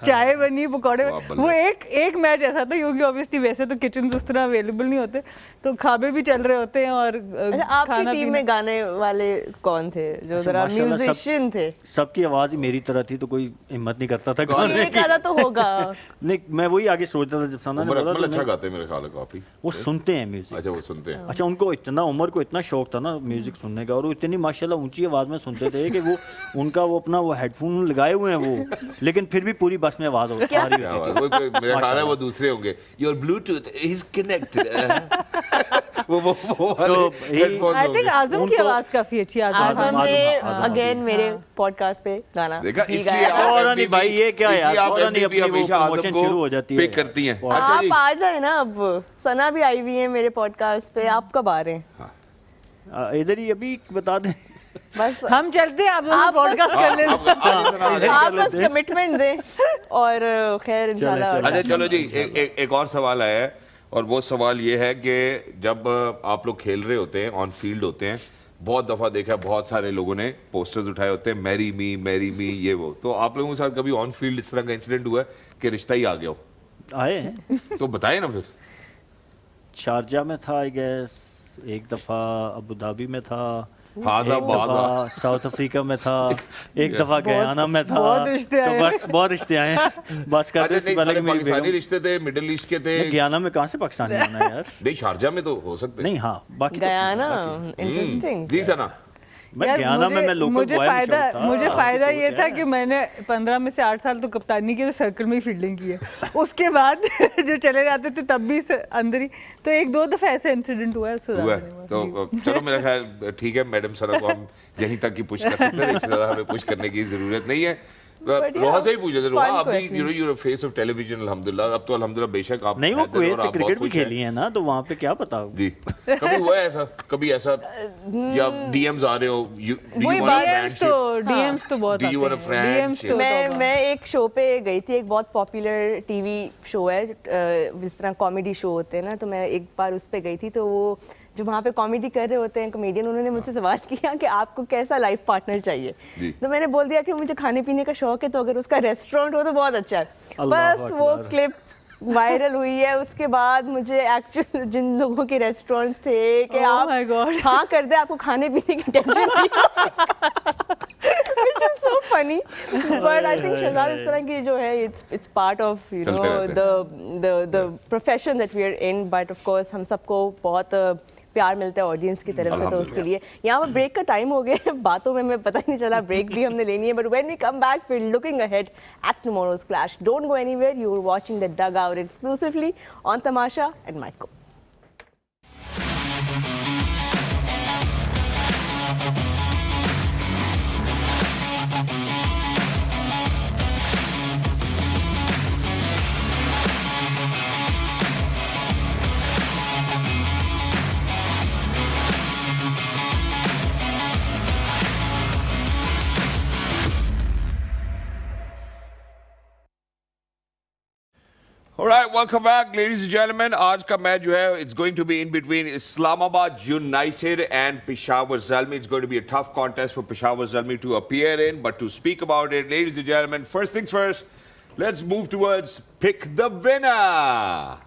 चाय बनी, पकौड़े वाह, बल्ले। वो एक मैच ऐसा था क्योंकि ऑब्वियसली वैसे तो किचन उस तरह अवेलेबल नहीं होते, तो खाबे भी चल रहे होते हैं और अच्छा, आपकी खाना टीम पीना। में गाने वाले कौन थे जो अच्छा, जरा माशाल्लाह सब- म्यूजिशियन थे? सबकी आवाज़ ही मेरी तरह थी तो कोई हिम्मत नहीं करता था कोई गाने एक आधा तो होगा। नहीं, मैं वही आगे सोचता था जब सना ने उमर बोला अकमल तो अच्छा मैं- गाते हैं मेरे ख्याल है काफी। वो सुनते हैं म्यूजिक। अच्छा वो सुनते हैं। अच्छा, उनको इतना उमर को इतना शौक था ना म्यूजिक सुनने का, और वो इतनी माशाल्लाह ऊंची आवाज में सुनते थे कि वो उनका वो अपना वो हेडफोन लगाए हुए हैं वो, लेकिन फिर भी पूरी बस में आवाज आ रही क्या होती बात, थी। वो मेरे ख्याल है वो दूसरे होंगे, योर ब्लूटूथ इज कनेक्टेड। वो So, headphones आई थिंक होंगे। आजम की उनको- आवाज काफी अच्छी है। आजम ने आजम, अगेन मेरे पॉडकास्ट पे गाना देखा, भी इसलिए गाया। आप फौरन ही MVP भाई, ये क्या यार, इसलिए आप फौरन ही MVP अपनी वो हमेशा आजम promotion को शुरू हो जाती है। पिक करती हैं। अच्छा जी, आप आ जाए ना, अब सना भी आई हुई है मेरे पॉडकास्ट पे, आप कब आ रहे हैं? इधर ही अभी बता दें। बस हम चलते हैं, आप लोग आप पॉडकास्ट कर लेते हैं। आप बस कमिटमेंट दें और खैर इंशाल्लाह। चलें। अच्छा चलो जी, एक और सवाल आया है और वो सवाल ये है कि जब आप लोग खेल रहे होते हैं, ऑन फील्ड होते हैं, बहुत दफ़ा देखा बहुत सारे लोगों ने पोस्टर्स उठाए होते हैं मैरी मी ये वो, तो आप लोगों के साथ कभी ऑन फील्ड इस तरह का इंसिडेंट हुआ है कि रिश्ता ही आ गया हो? आए हैं, तो बताए ना फिर। शारजा में था आई गेस, एक दफा अबू धाबी में था, हाजा एक बाजा। दफा साउथ अफ्रीका में था, एक दफा गयाना में था। बहुत रिश्ते आए। तो बस बहुत रिश्ते आए हैं। बस अच्छा करते नहीं, पहले सारे कि मेरी पाकिस्तानी बेगम- रिश्ते थे, मिडिल ईस्ट के थे। नहीं, गयाना में कहाँ से पाकिस्तानी आना है यार? नहीं, शारजा में तो हो सकते। नहीं, हाँ बाकी तो- गया ना, हम्म, इंटरेस्टिंग। जी सना। मैं यार, गयाना में मैं लोकल मुझे बॉय में फायदा शौक था। मुझे आपकी फायदा सोच ये था है। कि मैंने 15 में से 8 साल तो कप्तानी की, तो सर्कल में ही फील्डिंग की है। उसके बाद जो चले जाते थे तब भी अंदर ही, तो 1-2 दफा ऐसे इंसिडेंट हुआ है, उससे हुआ ज्यादा है। नहीं हुआ। तो चलो मेरा ख्याल ठीक है, मैडम सना को हम यहीं तक ही पुश कर सकते हैं, इससे ज़्यादा हमें पुश करने की ज़रूरत नहीं है। But रोहा yeah, से ही पूछ लेते, रोहा fun आप भी questions. you're a face of television अल्हम्दुलिल्लाह, अब तो अल्हम्दुलिल्लाह बेशक आप नहीं, वो हैदर कुवैत और से आप क्रिकेट बहुत भी खुश हैं। खेली है ना, तो वहाँ पे क्या पता। जी, कभी हुआ है ऐसा, कभी ऐसा या डीएम्स आ रहे हो, वही DMs तो बहुत Do you want a आते हैं। DMs तो मैं एक शो पे गई थी, एक बहुत पॉपुलर टीवी शो है जिस तरह कॉमेडी शो होते हैं ना, तो मैं एक बार उस पे गई थी। तो वो जो वहाँ पे कॉमेडी कर रहे होते हैं कॉमेडियन, उन्होंने मुझसे सवाल किया कि आपको कैसा लाइफ पार्टनर चाहिए। जी। तो मैंने बोल दिया कि मुझे खाने पीने का शौक है, तो अगर उसका रेस्टोरेंट हो तो बहुत अच्छा है। अल्लाह बस वो अकबर। क्लिप वायरल हुई है। उसके बाद मुझे एक्चुअल जिन लोगों के रेस्टोरेंट्स थे कि Oh आप my God. हाँ कर दे, आपको खाने पीने की टेंशन नहीं, which is so funny, but I think Shahzad इस तरह की जो है, it's part of you चलते know रहते the profession that we are in, but of course हम सबको बहुत प्यार मिलता है ऑडियंस की तरफ से, तो उसके लिए यहाँ पर ब्रेक का टाइम हो गया है। बातों में हमें पता ही नहीं चला, ब्रेक भी हमने लेनी है, but when we come back we're looking ahead at tomorrow's clash. Don't go anywhere, you're watching the Dugout exclusively on Tamasha and Maiko. All right, welcome back, ladies and gentlemen. आज का match जो है, it's going to be in between Islamabad United and Peshawar Zalmi. It's going to be a tough contest for Peshawar Zalmi to appear in, but to speak about it, ladies and gentlemen, first things first, let's move towards Pick the Winner.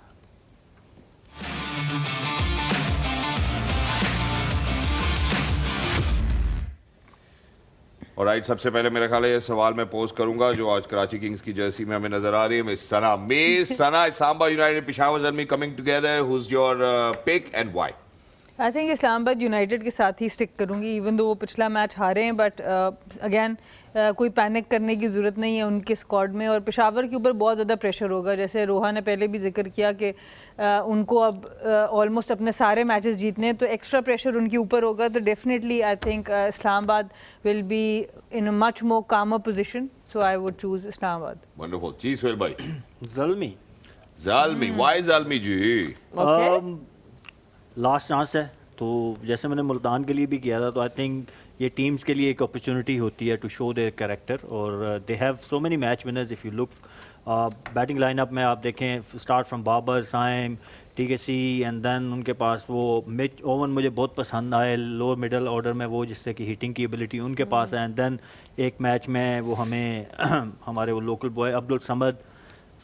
اور right سب سے پہلے میرا خیال ہے یہ سوال میں pose کروں گا جو آج کراچی کنگز کی جرسی میں ہمیں نظر آ رہی ہے مس Sana Islamabad United Peshawar Zalmi coming together who's your pick and why? I think Islamabad United کے ساتھ ہی اسٹک کروں گی ایون دو وہ پچھلا میچ ہارے ہیں بٹ اگین کوئی پینک کرنے کی ضرورت نہیں ہے ان کے اسکواڈ میں اور پشاور کے اوپر بہت زیادہ پریشر ہوگا جیسے روحا نے پہلے بھی ذکر کیا کہ ان کو اب آلموسٹ اپنے سارے میچز جیتنے ہیں تو ایکسٹرا پریشر ان کے اوپر ہوگا تو definitely I think Islamabad will be in a much more calmer position so I would choose Islamabad. Wonderful. جی سہیل بھائی. زلمی وائی زلمی جی؟ لاسٹ چانس ہے تو جیسے میں نے ملتان کے لیے بھی کیا تھا تو آئی تھنک یہ ٹیمز کے لیے ایک اپرچونیٹی ہوتی ہے ٹو شو دیئر کریکٹر اور they have so many match winners. If you look batting line up میں آپ دیکھیں start from Babar Saim T K C and then ان کے پاس وہ مچ اوون مجھے بہت پسند آئے لوور مڈل آرڈر میں وہ جس طرح کی ہیٹنگ کی ایبلٹی ان کے پاس ہے اینڈ دین ایک میچ میں وہ ہمیں ہمارے وہ local boy Abdul Samad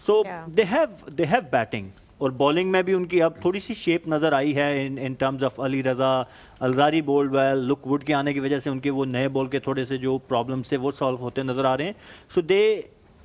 so they have batting اور بالنگ میں بھی ان کی اب تھوڑی سی شیپ نظر آئی ہے in terms of Ali Raza Alzarri bowled well Luke Wood کے آنے کی وجہ سے ان کے وہ نئے بال کے تھوڑے سے جو پرابلمس تھے وہ سالو ہوتے نظر آ رہے ہیں. So they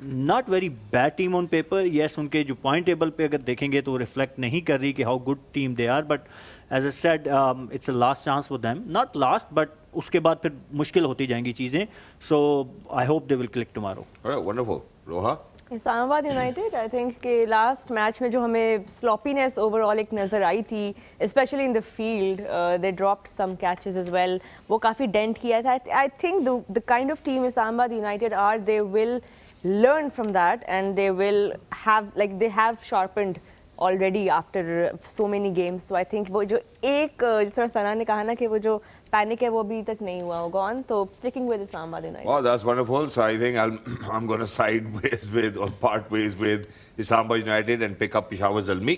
not very bad team on paper. Yes ان کے جو پوائنٹ ٹیبل پہ اگر دیکھیں گے تو وہ ریفلیکٹ نہیں کر رہی کہ how good team they are but as I said it's a last chance for them not last but اس کے بعد پھر مشکل ہوتی جائیں گی چیزیں. So I hope they will click tomorrow. Wonderful. Roha? Islamabad United I think کہ لاسٹ میچ میں جو ہمیں سلوپینیس اوور آل ایک نظر آئی تھی especially in the field they dropped some catches as well وہ کافی ڈینٹ کیا تھا. I think the kind of team Islamabad United are they will learn from that and they will have like they have sharpened already after so many games. So I think وہ جو ایک جس طرح ثنا نے کہا نا کہ وہ جو پینک ہے وہ ابھی تک نہیں ہوا ہوگا on تو sticking with Islam Abad United. Wow, that's wonderful. So I think I'm going to side with or part ways with Islam Abad United and pick up Peshawar Zalmi.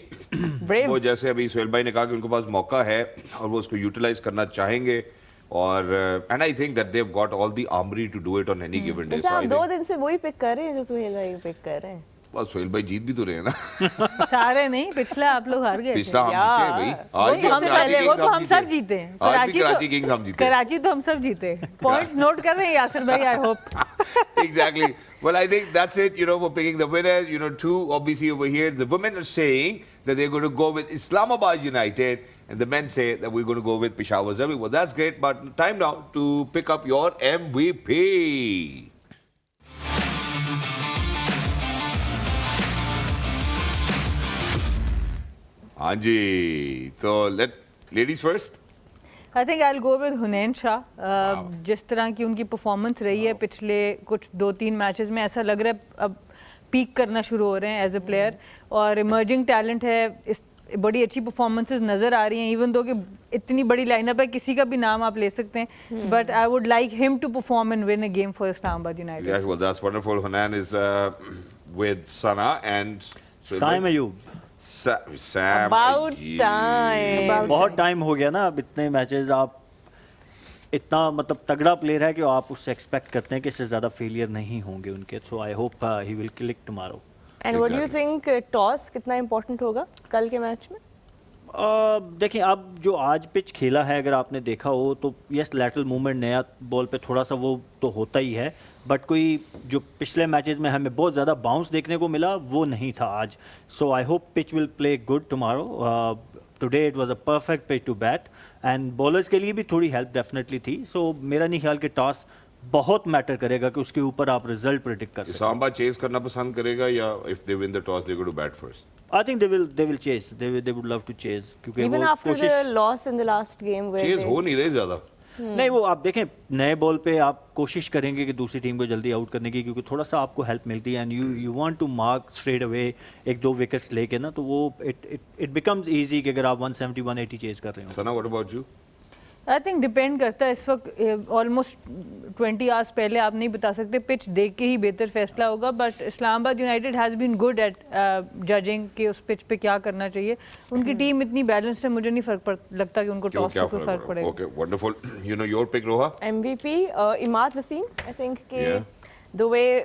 Brave. وہ جیسے ابھی سہیل بھائی نے کہا کہ ان کے پاس موقع ہے اور وہ اس کو یوٹیلائز کرنا چاہیں گے اور and I think that they've got all the armory to do it on any given day. آپ 2 دن سے وہی پک کر رہے ہیں جو سہیل بھائی پک کر رہے ہیں. بس سہیل بھائی جیت بھی تو رہے ہیں نا. سارے نہیں پچھلا آپ لوگ ہار گئے تھے. پچھلا ہم جیتے بھائی. وہ تو ہم سب جیتے ہیں. کراچی کنگز ہم جیتے. کراچی تو ہم سب جیتے. پوائنٹس نوٹ کر رہے ہیں یاسر بھائی I hope. Exactly. Well, I think that's it, for picking the winner. 2, obviously over here, the women are saying that they're going to go with Islamabad United, and the men say that we're going to go with Peshawar Zalmi. Well, that's great, but time now to pick up your MVP. Anji, so ladies first. I think I will go with Hunain Shah. جس طرح کی ان کی performance رہی ہے پچھلے کچھ 2-3 matches میں ایسا لگ رہا ہے اب پیک کرنا شروع ہو رہے ہیں ایز اے پلیئر اور ایمرجنگ ٹیلنٹ ہے. بڑی اچھی پرفارمنسز نظر آ رہی ہیں ایون دو کہ اتنی بڑی لائن اپ ہے کسی کا بھی نام آپ لے سکتے ہیں but I would like him to perform and win a game for Islamabad United. Yes, well, that's wonderful. Hanan is with Sana and Saim Ayub. Sam. About time. بہت ٹائم ہو گیا نا اب اتنے میچز آپ اتنا مطلب تگڑا پلیئر ہے کہ آپ اس سے ایکسپیکٹ کرتے ہیں کہ اس سے زیادہ فیلئر نہیں ہوں گے ان کے. So I hope he will click tomorrow. And what do you think toss کتنا امپورٹنٹ ہوگا کل کے میچ میں؟ دیکھیں اب جو آج پچ کھیلا ہے اگر آپ نے دیکھا ہو تو یس لیٹرل موومنٹ نیا بال پہ تھوڑا سا وہ تو ہوتا ہی ہے بٹ کوئی جو پچھلے میچز میں ہمیں بہت زیادہ باؤنس دیکھنے کو ملا وہ نہیں تھا آج. So I hope pitch will play good tomorrow. Today it was a perfect pitch to bat and bowlers کے لیے بھی تھوڑی ہیلپ ڈیفینیٹلی تھی. سو میرا نہیں خیال کہ ٹاس بہت میٹر کرے گا کہ اس کے اوپر آپ رزلٹ پریڈکٹ کر سکیں. اسلام آباد چیز کرنا پسند کرے گا یا if they win the toss they go to bat first? I think they will chase. They would love to chase. کیونکہ Even after the loss in the last game where چیز ہو نہیں رہے زیادہ. نہیں وہ آپ دیکھیں نئے بال پہ آپ کوشش کریں گے کہ دوسری ٹیم کو جلدی آؤٹ کرنے کی کیونکہ تھوڑا سا آپ کو ہیلپ ملتی ہے and you want to mark straight away 1-2 wickets لے کے نا تو وہ اٹ بیکمز ایزی کہ اگر آپ 170 180 چیز کر رہے ہو. سنا what about you? I think depend کرتا ہے اس وقت آلموسٹ 20 آورس پہلے آپ نہیں بتا سکتے پچ دیکھ کے ہی بہتر فیصلہ ہوگا but Islamabad United has been good at judging کہ اس پچ پہ کیا کرنا چاہیے. ان کی ٹیم اتنی بیلنسڈ ہے مجھے نہیں فرق لگتا کہ ان کو ٹاس سے کوئی فرق پڑے گا. Okay, wonderful. Your pick, Roha? MVP Imad Wasim. I think کہ the way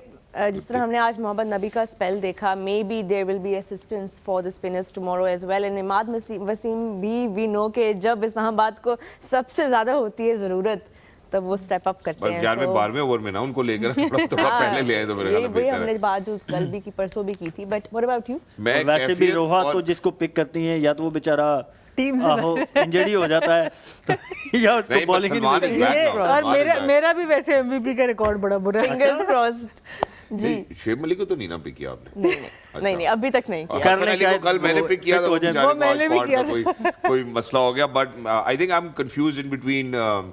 جس طرح ہم نے آج محمد نبی کا اسپیل دیکھا maybe there will be assistance for the spinners tomorrow as well and Imad Wasim بھی وی نو کہ جب اسلام آباد کو سب سے زیادہ ہوتی ہے ضرورت तब वो स्टेप अप करते बस हैं 11वें 12वें ओवर में ना उनको लेकर थोड़ा पहले ले आए तो मेरे ख्याल में वही बेहतर हमने है। बात जो कल भी की परसों भी की थी, बट व्हाट अबाउट यू? मैं और वैसे भी कैफियत रोहा और- तो जिसको पिक करती हैं या तो वो बेचारा टीम से इंजरी हो जाता है तो या उसको नहीं, but बॉलिंग ही सलमान नहीं is मिलती। back now. और सलमान is back. मेरा भी वैसे एमवीपी का रिकॉर्ड बड़ा बुरा है। फिंगर्स क्रॉस्ड जी। नहीं, शुएब मलिक को तो नहीं ना पिक किया आपने? नहीं नहीं अभी तक नहीं और किया। कर हसन ले अली को शायद कल मैंने वो पिक किया fit था, हो जाए। बेचारे वो को मैंने आज भी स्क्वाड किया का कोई मसला हो गया, but I think I am confuse in between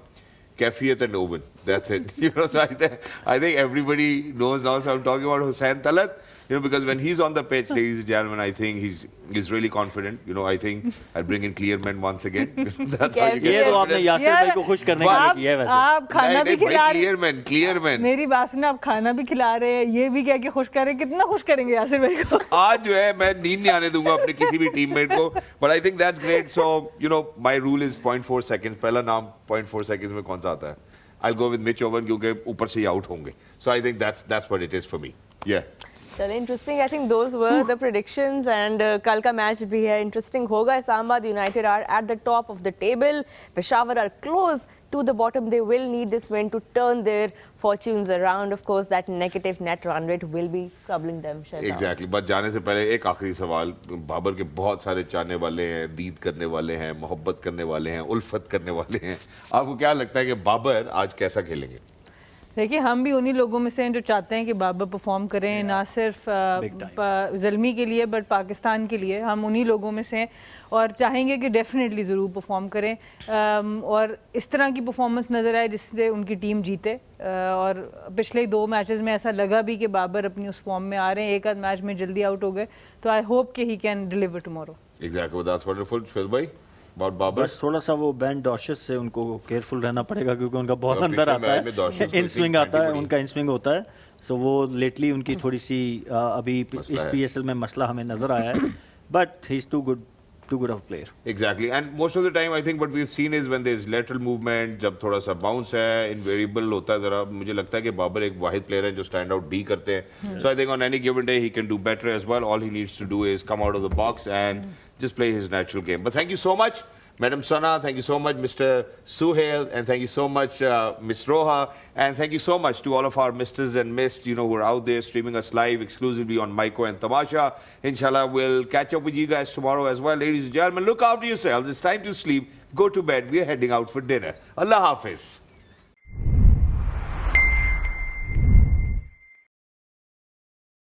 Kefiyat and Owen. That's it. You know, so I think everybody knows now. So I'm talking about Hussain Talat. You know, because when he's on the pitch, ladies and gentlemen, I think he's really confident. You know, I think I'll bring in Clearman once again. That's how you ये get तो आपने confident. Yasir भाई को खुश करने के लिए किया है वैसे। आप खाना भी खिला रहे Clearman. मेरी बात सुना, आप खाना भी खिला रहे हैं, ये भी क्या कि खुश कर रहे हैं, कितना खुश करेंगे यासिर भाई को? आज जो है मैं नींद नहीं आने दूंगा अपने किसी भी टीममेट को, but I think that's great. So you know my rule is 0.4 seconds. पहला नाम 0.4 सेकंड्स में कौन सा आता है? I go with Mitch Owen क्योंकि ऊपर से ही आउट होंगे. So I think that's what it is for me. या चलिए interesting. I think those were the predictions and कल का मैच भी है इंटरेस्टिंग होगा. Islamabad United are at the top of the table. Peshawar are close to the bottom. They will need this win to turn their fortunes around. Of course, that negative net run rate will be troubling them. Exactly. But जाने से पहले एक आखिरी सवाल. बाबर के बहुत सारे चाहने वाले हैं, दीद करने वाले हैं, मोहब्बत करने वाले हैं, उल्फत करने वाले हैं. आपको क्या लगता है कि बाबर आज कैसा खेलेंगे? देखिए, हम भी उन्हीं लोगों में से हैं जो चाहते हैं कि बाबर परफॉर्म करें, ना सिर्फ ज़ल्मी के लिए बट पाकिस्तान के लिए. हम उन्हीं लोगों में से हैं और चाहेंगे कि डेफिनेटली ज़रूर परफॉर्म करें और इस तरह की परफॉर्मेंस नज़र आए जिससे उनकी टीम जीते. और पिछले 2 मैचेस में ऐसा लगा भी कि बाबर अपनी उस फॉर्म में आ रहे हैं. एक आध मैच में जल्दी आउट हो गए, तो आई होप कि he can deliver tomorrow. Exactly. That's wonderful. Phil भाई about बाबर? बस थोड़ा सा वो बैन डॉशस से उनको केयरफुल रहना पड़ेगा क्योंकि उनका बॉल और अंदर पिछले आता मैच में डॉशस है, को इन स्विंग आता है, इतनी उनका इन स्विंग होता है. सो वो लेटली उनकी थोड़ी सी अभी मसला इस है. पीएसएल में मसला हमें नजर आया है, but he is too good of player. Exactly, and most of the time I think what we've seen is when there's lateral movement, जब थोड़ा सा bounce है, invariable होता है ज़रा. मुझे लगता है कि बाबर एक वाहिद player है जो stand out भी करते हैं. So I think on any given day he can do better as well. All he needs to do is come out of the box and just play his natural game. But thank you so much, Madam Sana. Thank you so much, Mr. Suhail, and thank you so much, Miss Roha, and thank you so much to all of our Misters and Miss, you know, who are out there streaming us live exclusively on Maiko and Tamasha. Inshallah, we'll catch up with you guys tomorrow as well. Ladies and gentlemen, look after yourselves. It's time to sleep. Go to bed. We are heading out for dinner. Allah Hafiz.